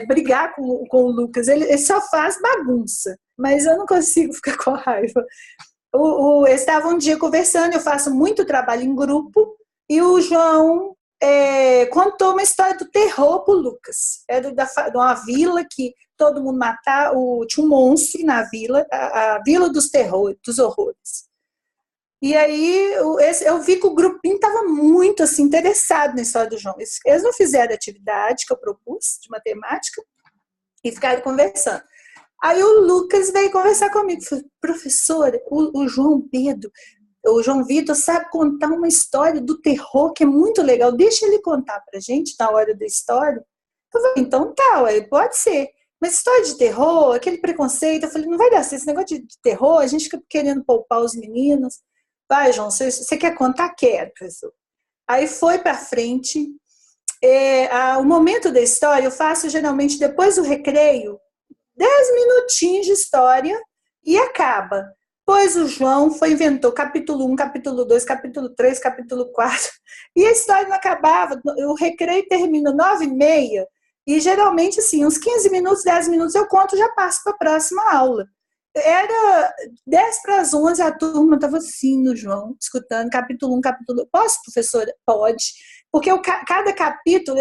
brigar com o Lucas, ele só faz bagunça, mas eu não consigo ficar com raiva. Eles estavam um dia conversando, eu faço muito trabalho em grupo, e o João contou uma história do terror pro Lucas. Era de uma vila que todo mundo matava, tinha um monstro na vila, a Vila dos Horrores. E aí eu vi que o grupinho estava muito assim, interessado na história do João. Eles não fizeram a atividade que eu propus, de matemática, e ficaram conversando. Aí o Lucas veio conversar comigo. Falei, professora, o João Pedro, o João Vitor sabe contar uma história do terror que é muito legal. Deixa ele contar pra gente na hora da história. Eu falei, então tá, ué, pode ser. Mas história de terror, aquele preconceito, eu falei, não vai dar certo, esse negócio de terror, a gente fica querendo poupar os meninos. Vai, João, você quer contar? Quero, professor. Aí foi pra frente. O momento da história eu faço geralmente depois do recreio, 10 minutinhos de história e acaba. Pois o João inventou capítulo 1, capítulo 2, capítulo 3, capítulo 4, e a história não acabava. O recreio termina 9h30, e geralmente, assim, uns 15 minutos, 10 minutos eu conto, já passo para a próxima aula. Era 10 para as 11, a turma estava assim no João, escutando capítulo 1, capítulo 2. Posso, professora? Pode. Porque cada capítulo,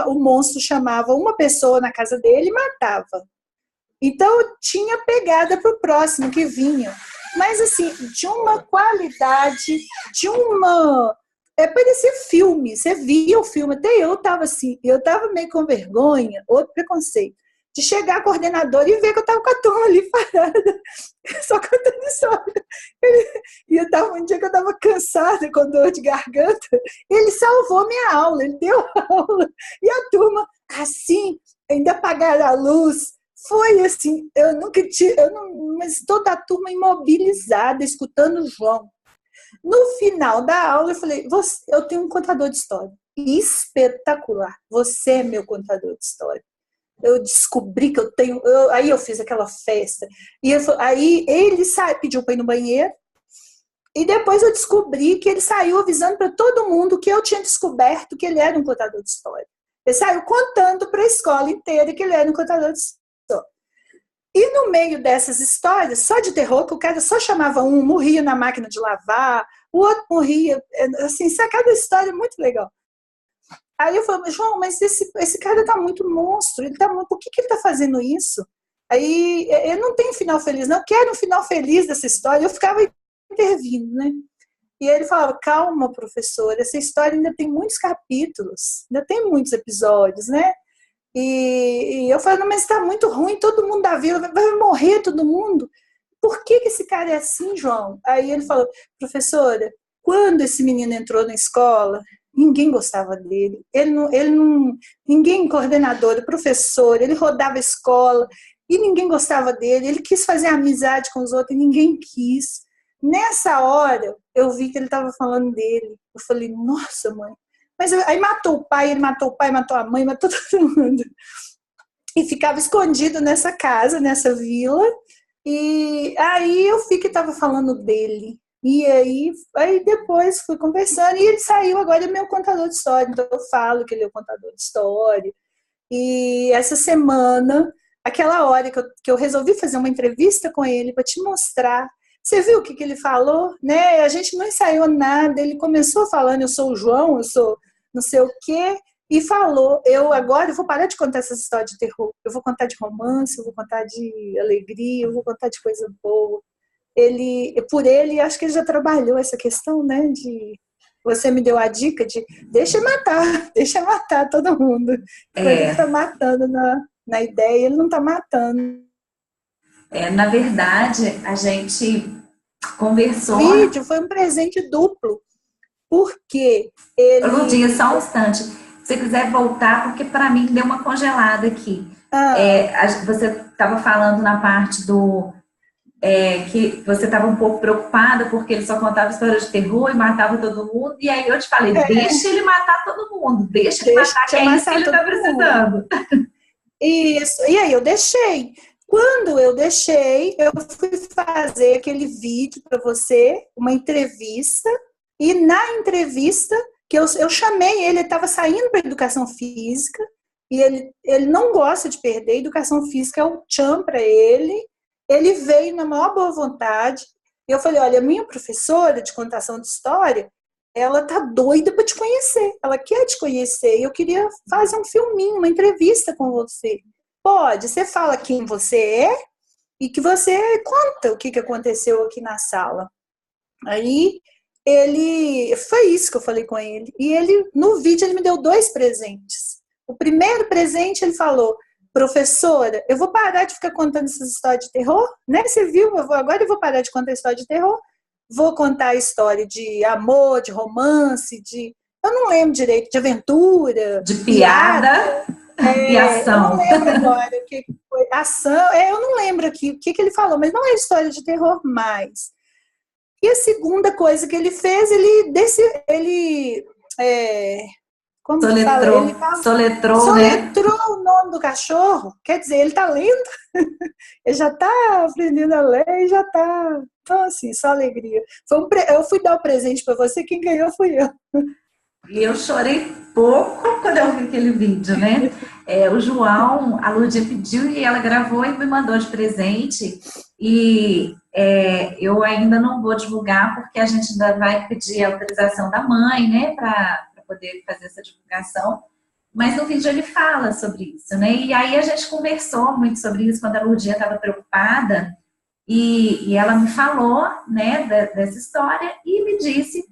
o monstro chamava uma pessoa na casa dele e matava. Então, tinha pegada para o próximo que vinha. Mas, assim, de uma qualidade, parecia filme. Você via o filme. Até eu estava assim, eu estava meio com vergonha, outro preconceito, de chegar a coordenadora e ver que eu estava com a turma ali parada, só contando história. E um dia que eu estava cansada, com dor de garganta, ele salvou minha aula, ele deu aula. E a turma, assim, ainda apagaram a luz. Foi assim, mas toda a turma imobilizada, escutando o João. No final da aula, eu falei, eu tenho um contador de história espetacular, você é meu contador de história. Eu descobri que eu tenho, aí eu fiz aquela festa, e aí ele pediu para ir no banheiro, e depois eu descobri que ele saiu avisando para todo mundo que eu tinha descoberto que ele era um contador de história. Ele saiu contando para a escola inteira que ele era um contador de história. E no meio dessas histórias, só de terror, que o cara só chamava um, morria na máquina de lavar, o outro morria, assim, cada história é muito legal. Aí eu falei, João, mas esse cara tá muito monstro, por que ele tá fazendo isso? Aí, ele não tem um final feliz, não, eu quero um final feliz dessa história, eu ficava intervindo, né? E ele falava, calma, professor, essa história ainda tem muitos capítulos, ainda tem muitos episódios, né? E eu falei, mas está muito ruim, todo mundo da vila, vai morrer todo mundo. Por que esse cara é assim, João? Aí ele falou, professora, quando esse menino entrou na escola, ninguém gostava dele. Ninguém, coordenador, professor, ele rodava a escola e ninguém gostava dele. Ele quis fazer amizade com os outros e ninguém quis. Nessa hora, eu vi que ele estava falando dele. Eu falei, nossa, mãe. Mas aí matou o pai, ele matou o pai, matou a mãe, matou todo mundo. E ficava escondido nessa casa, nessa vila. E aí eu vi que estava falando dele. E aí depois fui conversando. E ele saiu, agora é meu contador de história. Então eu falo que ele é o contador de história. E essa semana, aquela hora que eu resolvi fazer uma entrevista com ele para te mostrar. Você viu o que ele falou? Né? A gente não ensaiou nada. Ele começou falando, eu sou o João, eu sou não sei o quê, e falou, agora eu vou parar de contar essas histórias de terror, eu vou contar de romance, eu vou contar de alegria, eu vou contar de coisa boa. Por ele, acho que ele já trabalhou essa questão, né, você me deu a dica de deixa matar todo mundo. Quando ele tá matando na ideia, ele não tá matando. Na verdade, a gente conversou... O vídeo foi um presente duplo. Porque ele... Lurdinha, só um instante. Se você quiser voltar, porque para mim deu uma congelada aqui. Você estava falando na parte que você estava um pouco preocupada porque ele só contava histórias de terror e matava todo mundo. E aí eu te falei, deixa ele matar todo mundo. Deixa ele matar, que é isso que ele está precisando. Isso. E aí eu deixei. Quando eu deixei, eu fui fazer aquele vídeo para você, uma entrevista. E na entrevista, que eu chamei ele estava saindo para educação física, e ele não gosta de perder, educação física é um tchan para ele veio na maior boa vontade, e eu falei, olha, minha professora de contação de história, ela tá doida para te conhecer, ela quer te conhecer, e eu queria fazer um filminho, uma entrevista com você. Pode, você fala quem você é, e que você conta o que aconteceu aqui na sala. Aí... foi isso que eu falei com ele. E no vídeo, ele me deu 2 presentes. O primeiro presente, ele falou, professora, eu vou parar de ficar contando essas histórias de terror, né? Você viu? Agora eu vou parar de contar história de terror, vou contar a história de amor, de romance, eu não lembro direito, de aventura, de piada e eu não ação. lembro agora o que foi. Ação, eu não lembro aqui o que ele falou, mas não é história de terror mais. E a segunda coisa que ele fez, ele como que fala? Ele Soletrou, né? soletrou o nome do cachorro. Quer dizer, ele está lendo, ele já está aprendendo a ler e já está. Então, assim, só alegria. Eu fui dar o presente para você, quem ganhou fui eu. E eu chorei pouco quando eu vi aquele vídeo, né? O João, a Lúdia pediu e ela gravou e me mandou de presente. E eu ainda não vou divulgar, porque a gente ainda vai pedir a autorização da mãe, né? Para poder fazer essa divulgação. Mas no vídeo ele fala sobre isso, né? E aí a gente conversou muito sobre isso quando a Lúdia estava preocupada. E ela me falou, né, dessa história e me disse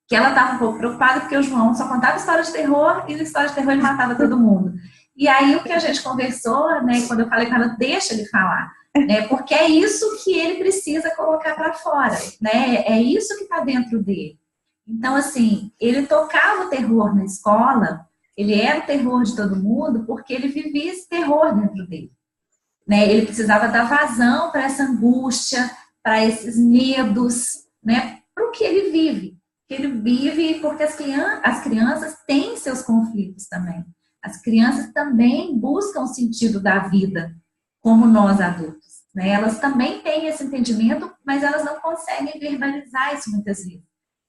que ela estava um pouco preocupada porque o João só contava história de terror e na história de terror ele matava todo mundo. E aí o que a gente conversou, né, quando eu falei com ela, deixa ele falar, né, porque é isso que ele precisa colocar para fora, né, é isso que está dentro dele. Então, assim, ele tocava o terror na escola, ele era o terror de todo mundo porque ele vivia esse terror dentro dele, né, ele precisava dar vazão para essa angústia, para esses medos, né, para o que ele vive. Ele vive porque as crianças têm seus conflitos também. As crianças também buscam o sentido da vida, como nós adultos, né? Elas também têm esse entendimento, mas elas não conseguem verbalizar isso muitas vezes.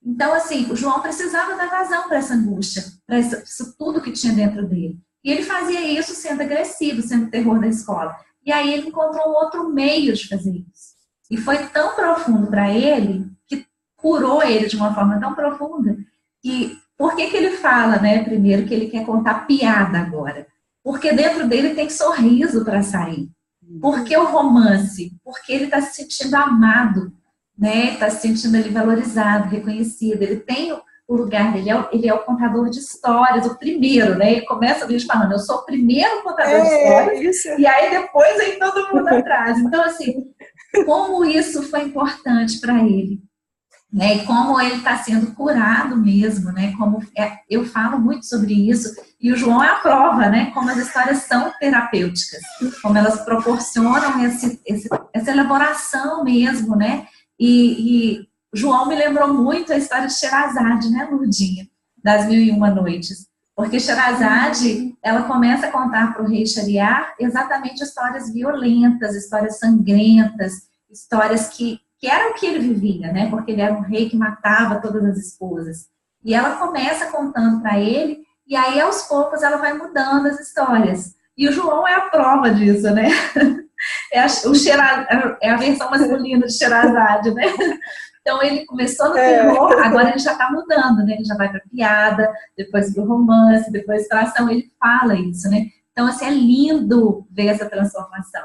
Então, assim, o João precisava dar vazão para essa angústia, para isso tudo que tinha dentro dele. E ele fazia isso sendo agressivo, sendo o terror da escola. E aí ele encontrou um outro meio de fazer isso. E foi tão profundo para ele que curou ele de uma forma tão profunda que, por que ele fala, né, primeiro, que ele quer contar piada agora? Porque dentro dele tem sorriso para sair. Por que o romance? Porque ele está se sentindo amado, né? Está se sentindo ali valorizado, reconhecido. Ele tem o lugar dele, ele é o contador de histórias, o primeiro, né? Ele começa o vídeo falando, eu sou o primeiro contador de histórias, isso. E aí depois vem todo mundo atrás. Então, assim, como isso foi importante para ele, né, e como ele está sendo curado mesmo, né, como eu falo muito sobre isso, e o João é a prova, né, como as histórias são terapêuticas, como elas proporcionam essa elaboração mesmo, né, e João me lembrou muito a história de Sherazade, né, Lurdinha, das Mil e Uma Noites, porque Sherazade, ela começa a contar para o rei Shahriar exatamente histórias violentas, histórias sangrentas, histórias que era o que ele vivia, né? Porque ele era um rei que matava todas as esposas. E ela começa contando para ele, e aí aos poucos ela vai mudando as histórias. E o João é a prova disso, né? É a versão masculina de Sherazade, né? Então ele começou no terror, agora ele já está mudando, né? Ele já vai para piada, depois para o romance, depois para ação. Ele fala isso, né? Então, assim, é lindo ver essa transformação.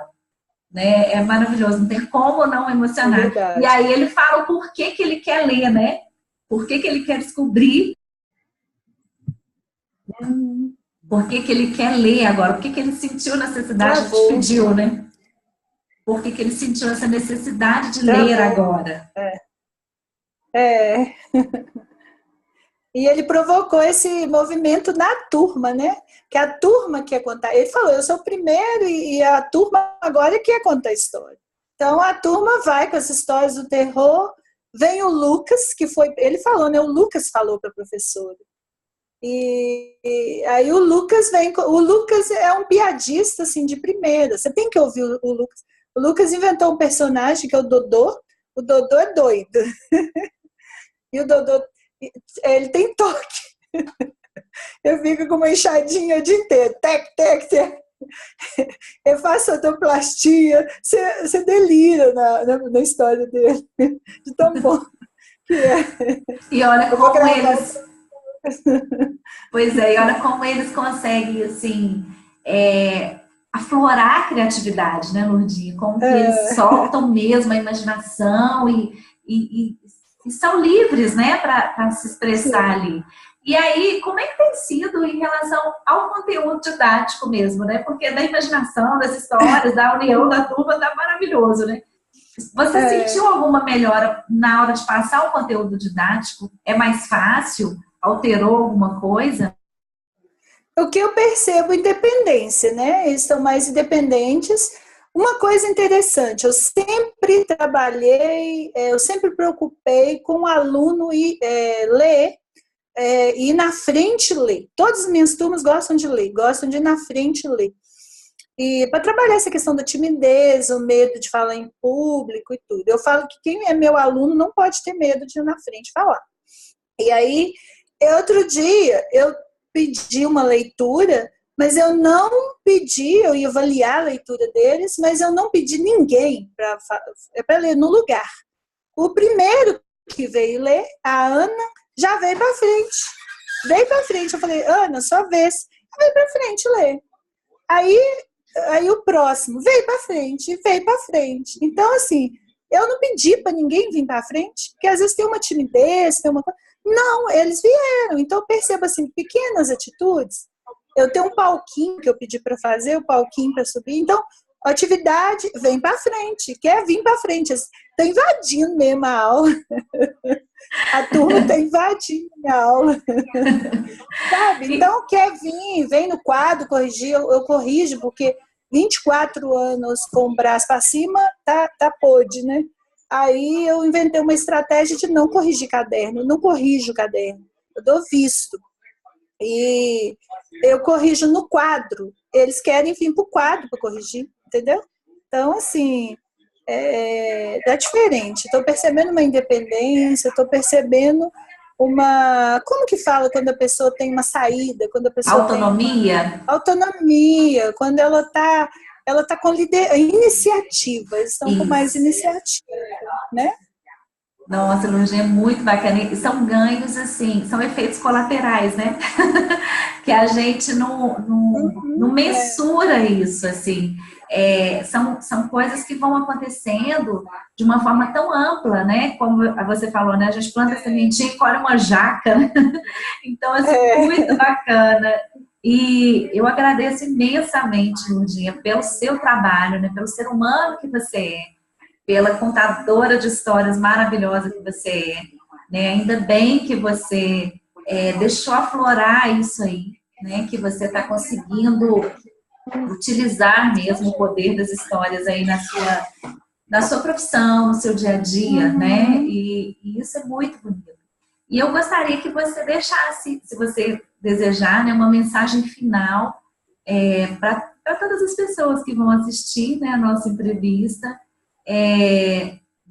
Né? É maravilhoso, não tem como não emocionar. E aí ele fala o porquê que ele quer ler, né? Por que ele quer descobrir. Por que ele quer ler agora? Por que ele sentiu necessidade, te pediu, né? Por que ele sentiu essa necessidade de ler agora? E ele provocou esse movimento na turma, né? Que a turma quer contar. Ele falou, eu sou o primeiro e a turma agora quer contar a história. Então a turma vai com as histórias do terror. Vem o Lucas, que foi... Ele falou, né? O Lucas falou para a professora. E aí o Lucas vem... O Lucas é um piadista, assim, de primeira. Você tem que ouvir o Lucas. O Lucas inventou um personagem que é o Dodô. O Dodô é doido. E o Dodô... Ele tem toque. Eu fico com uma enxadinha o dia inteiro. Tec, tec, tec. Eu faço autoplastia. Você delira na história dele. De tão bom que é. E olha como eles... Pois é, e olha como eles conseguem, assim, aflorar a criatividade, né, Lourdinha? Como que eles soltam mesmo a imaginação e são livres, né, para se expressar ali. E aí, como é que tem sido em relação ao conteúdo didático mesmo, né? Porque da imaginação, das histórias, da união da turma, tá maravilhoso, né? Você sentiu alguma melhora na hora de passar o conteúdo didático? É mais fácil? Alterou alguma coisa? O que eu percebo, independência, né? Eles estão mais independentes. Uma coisa interessante, eu sempre trabalhei, eu sempre preocupei com o aluno ler, ir na frente ler. Todas as minhas turmas gostam de ler, gostam de ir na frente ler. E para trabalhar essa questão da timidez, o medo de falar em público e tudo. Eu falo que quem é meu aluno não pode ter medo de ir na frente falar. E aí, outro dia, eu pedi uma leitura, mas eu não pedi, eu ia avaliar a leitura deles, mas eu não pedi ninguém para ler no lugar. O primeiro que veio ler, a Ana, já veio para frente. Veio para frente, eu falei, Ana, sua vez. Veio para frente ler. Aí o próximo veio para frente, veio para frente. Então, assim, eu não pedi para ninguém vir para frente, porque às vezes tem uma timidez, tem uma coisa. Não, eles vieram. Então, eu percebo assim, pequenas atitudes. Eu tenho um palquinho que eu pedi para fazer, o palquinho para subir. Então, a atividade vem para frente, quer vir para frente. Está invadindo mesmo a aula. A turma está invadindo a aula. Sabe? Então, quer vir, vem no quadro corrigir, eu corrijo, porque 24 anos com o braço para cima, tá pôde, né? Aí eu inventei uma estratégia de não corrigir caderno, não corrijo caderno, eu dou visto. E eu corrijo no quadro, eles querem vir para o quadro para corrigir, entendeu? Então, assim, é diferente. Estou percebendo uma independência, estou percebendo uma... Como que fala quando a pessoa tem uma saída? Quando a pessoa Autonomia? Autonomia, quando ela tá com iniciativa, eles estão com mais iniciativa, né? Nossa, Lurdinha, é muito bacana. E são ganhos, assim, são efeitos colaterais, né? Que a gente não mensura isso, assim. São coisas que vão acontecendo de uma forma tão ampla, né? Como você falou, né? A gente planta a sementinha e colhe uma jaca. Né? Então, assim, muito bacana. E eu agradeço imensamente, Lurdinha, pelo seu trabalho, né? Pelo ser humano que você é, pela contadora de histórias maravilhosa que você é, né? Ainda bem que você deixou aflorar isso aí, né? Que você está conseguindo utilizar mesmo o poder das histórias aí na sua profissão, no seu dia a dia, né? E isso é muito bonito. E eu gostaria que você deixasse, se você desejar, né, uma mensagem final para todas as pessoas que vão assistir, né, a nossa entrevista.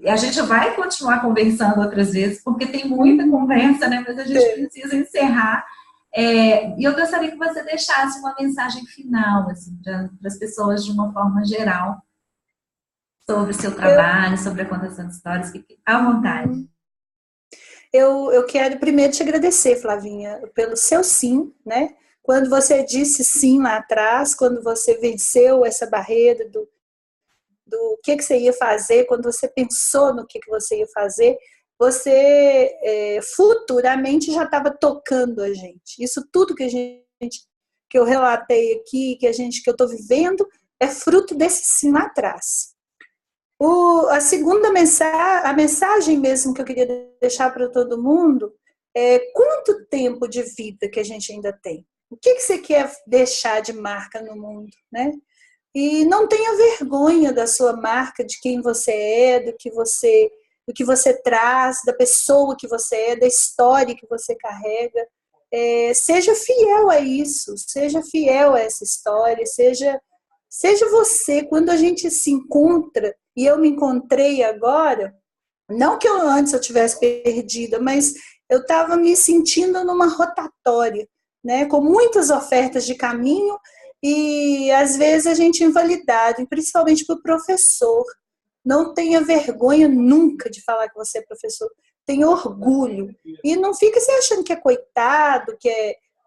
A gente vai continuar conversando outras vezes, porque tem muita conversa, né? Mas a gente precisa encerrar. E eu gostaria que você deixasse uma mensagem final, assim, para as pessoas de uma forma geral, sobre o seu trabalho, sobre a contação de histórias, à vontade. Eu quero primeiro te agradecer, Flavinha, pelo seu sim, né? Quando você disse sim lá atrás, quando você venceu essa barreira do que você ia fazer, quando você pensou no que você ia fazer, você futuramente já estava tocando a gente. Isso tudo que eu relatei aqui, que eu estou vivendo, é fruto desse sim lá atrás. A segunda mensagem, a mensagem mesmo que eu queria deixar para todo mundo é quanto tempo de vida que a gente ainda tem? O que você quer deixar de marca no mundo, né? E não tenha vergonha da sua marca, de quem você é, do que você traz, da pessoa que você é, da história que você carrega. Seja fiel a isso, seja fiel a essa história, seja você. Quando a gente se encontra, e eu me encontrei agora, não que antes eu tivesse perdida, mas eu estava me sentindo numa rotatória, né, com muitas ofertas de caminho, e às vezes a gente é invalidado, e principalmente para o professor. Não tenha vergonha nunca de falar que você é professor. Tenha orgulho. E não fica se achando que é coitado,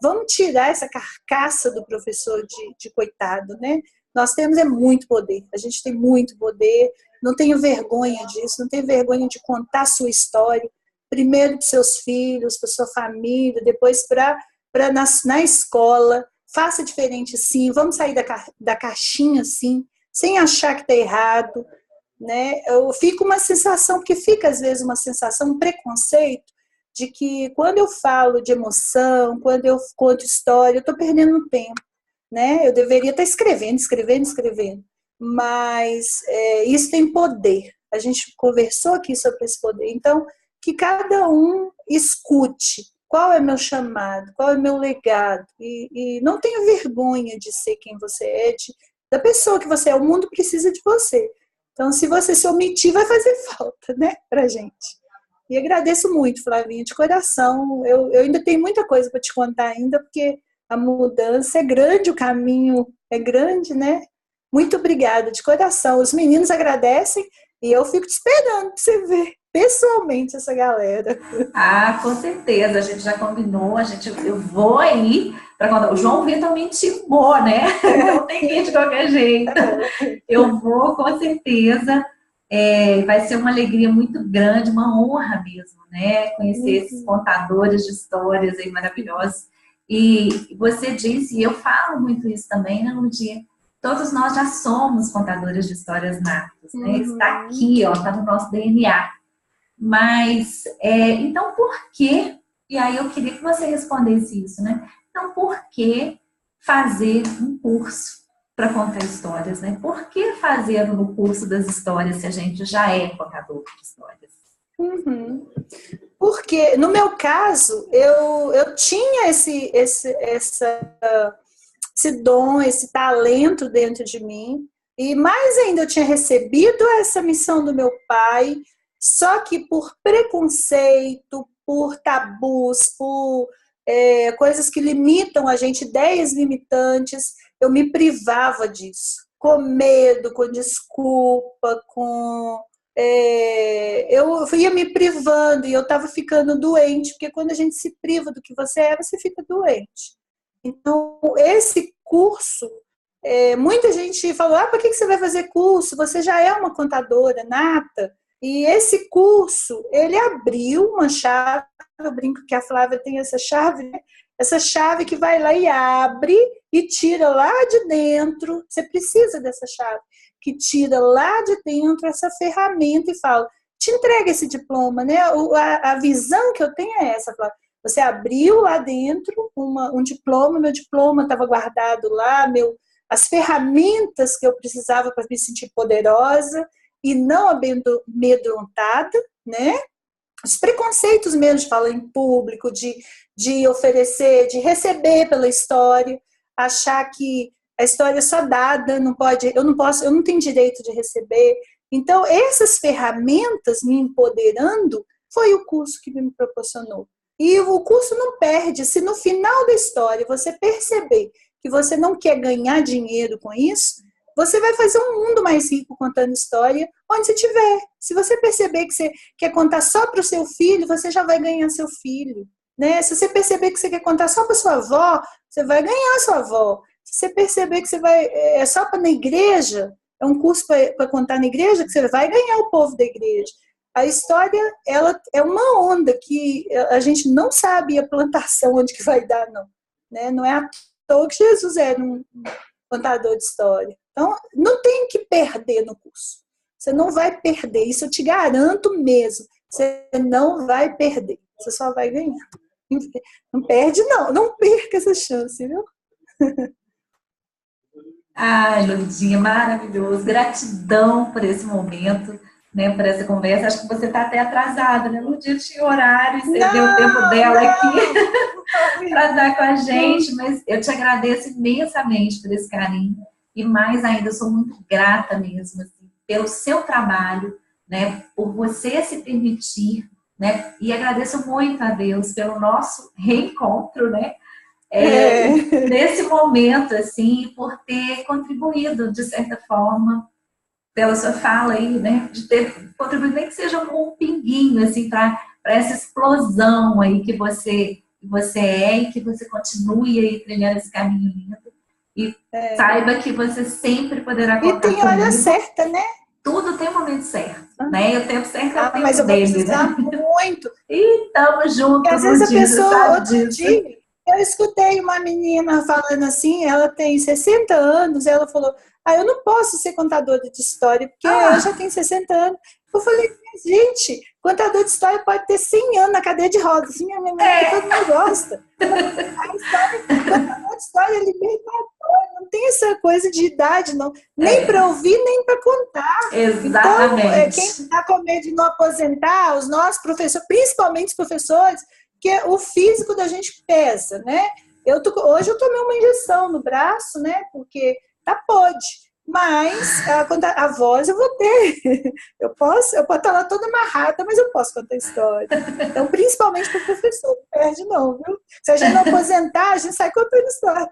Vamos tirar essa carcaça do professor de coitado, né? Nós temos muito poder. A gente tem muito poder. Não tenha vergonha disso. Não tenha vergonha de contar a sua história. primeiro para seus filhos, para sua família, depois na escola. Faça diferente sim, vamos sair da caixinha sim, sem achar que está errado, né? Eu fico uma sensação, porque fica às vezes uma sensação, um preconceito, de que quando eu falo de emoção, quando eu conto história, eu estou perdendo tempo, né? Eu deveria estar escrevendo, mas isso tem poder. A gente conversou aqui sobre esse poder. Então, que cada um escute qual é meu chamado, qual é meu legado, e não tenha vergonha de ser quem você é, da pessoa que você é. O mundo precisa de você. Então, se você se omitir, vai fazer falta, né, pra gente. E agradeço muito, Flavinha, de coração. Eu ainda tenho muita coisa para te contar ainda, porque a mudança é grande, o caminho é grande, né? Muito obrigada, de coração. Os meninos agradecem e eu fico te esperando para você ver pessoalmente essa galera. Ah, com certeza, a gente já combinou, eu vou aí para contar. O João Vitor me intimou, né? Não tem que ir de qualquer jeito. Eu vou, com certeza. Vai ser uma alegria muito grande, uma honra mesmo, né? Conhecer esses contadores de histórias aí maravilhosos. E você disse, e eu falo muito isso também, né, Ludia? Todos nós já somos contadores de histórias natas, né? Está aqui, ó, está no nosso DNA. Mas, então, por quê? E aí eu queria que você respondesse isso, né? Então, por que fazer um curso para contar histórias, né? Por que fazer no curso das histórias se a gente já é contador de histórias? Porque, no meu caso, eu tinha esse dom, esse talento dentro de mim, e mais ainda eu tinha recebido essa missão do meu pai, só que por preconceito, por tabus, por coisas que limitam a gente, ideias limitantes, eu me privava disso, com medo, com desculpa, eu ia me privando e eu estava ficando doente, porque quando a gente se priva do que você é, você fica doente. Então, esse curso, muita gente falou, para que você vai fazer curso? Você já é uma contadora nata. E esse curso, ele abriu uma chave, eu brinco que a Flávia tem essa chave, né? Essa chave que vai lá e abre e tira lá de dentro, você precisa dessa chave, que tira lá de dentro essa ferramenta e fala, te entrega esse diploma, né? A visão que eu tenho é essa, Flávia. Você abriu lá dentro um diploma, meu diploma estava guardado lá, as ferramentas que eu precisava para me sentir poderosa e não amedrontada, né? Os preconceitos mesmo de falar em público, de oferecer, de receber pela história, achar que a história é só dada, eu não tenho direito de receber. Então, essas ferramentas me empoderando foi o curso que me proporcionou. E o curso não perde, se no final da história você perceber que você não quer ganhar dinheiro com isso, você vai fazer um mundo mais rico contando história onde você estiver. Se você perceber que você quer contar só para o seu filho, você já vai ganhar seu filho. Né? Se você perceber que você quer contar só para sua avó, você vai ganhar sua avó. Se você perceber que você é só para na igreja, é um curso para contar na igreja, que você vai ganhar o povo da igreja. A história, ela é uma onda que a gente não sabe a plantação onde que vai dar, não. Né? Não é à toa que Jesus era um contador de história. Então, não tem que perder no curso. Você não vai perder, isso eu te garanto mesmo. Você não vai perder, você só vai ganhar. Não perde, não. Não perca essa chance, viu? Ai, Lurdinha, maravilhoso. Gratidão por esse momento, né, por essa conversa. Acho que você está até atrasada, né? Lurdinha tinha horário, você deu o tempo dela aqui para estar com a gente, mas eu te agradeço imensamente por esse carinho. E mais ainda, eu sou muito grata mesmo, assim, pelo seu trabalho, né, por você se permitir, né, e agradeço muito a Deus pelo nosso reencontro, né, nesse momento, assim, por ter contribuído, de certa forma, pela sua fala aí, né, de ter contribuído, nem que seja um pinguinho, assim, para essa explosão aí que você é e que você continue aí trilhando esse caminho lindo. E saiba que você sempre poderá contar comigo. E tem hora certa, né? tudo tem o momento certo, né? E o tempo certo é o Mas tempo eu vou dele, né? precisar muito. E estamos Porque juntos, às vezes a Lourdinha, você pessoa, sabe outro disso. dia, eu escutei uma menina falando assim, ela tem 60 anos, ela falou, eu não posso ser contadora de história, porque eu já tenho 60 anos. Eu falei, gente, contador de história pode ter 100 anos na cadeia de rodas, minha mãe, que todo mundo gosta. A história, contador de história é libertador, não tem essa coisa de idade, não. Nem para ouvir, nem para contar. Então, quem Exatamente. está com medo de não aposentar, os nossos professores, principalmente os professores, que o físico da gente pesa, né? Hoje eu tomei uma injeção no braço, né? Porque pode. Mas a voz eu vou ter. Eu posso estar lá toda amarrada, mas eu posso contar história. Então, principalmente para o professor, não perde não, viu? Se a gente não aposentar, a gente sai contando história.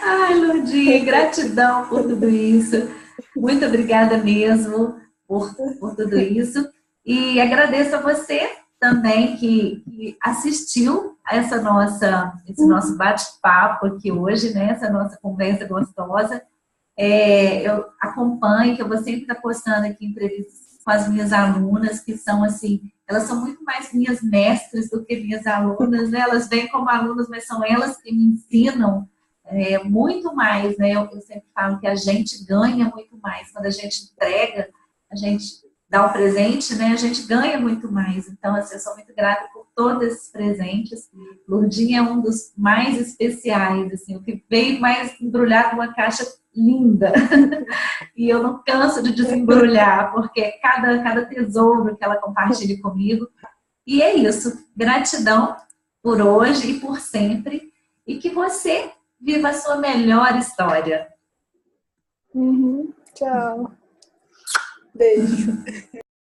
Ai, Lourdinha, gratidão por tudo isso. Muito obrigada mesmo por tudo isso. E agradeço a você também que assistiu a esse nosso bate-papo aqui hoje, né? Essa nossa conversa gostosa. Eu acompanho, que eu vou sempre estar postando aqui entrevistas com as minhas alunas, que são assim, elas são muito mais minhas mestres do que minhas alunas, né? Elas vêm como alunas, mas são elas que me ensinam muito mais, né? Eu sempre falo que a gente ganha muito mais quando a gente entrega, a gente dá um presente, né? A gente ganha muito mais. Então, assim, eu sou muito grata por todos esses presentes. Lourdinha é um dos mais especiais, assim, o que veio mais embrulhado numa caixa linda. E eu não canso de desembrulhar, porque é cada tesouro que ela compartilha comigo. E é isso. Gratidão por hoje e por sempre. E que você viva a sua melhor história. Tchau. Beijo.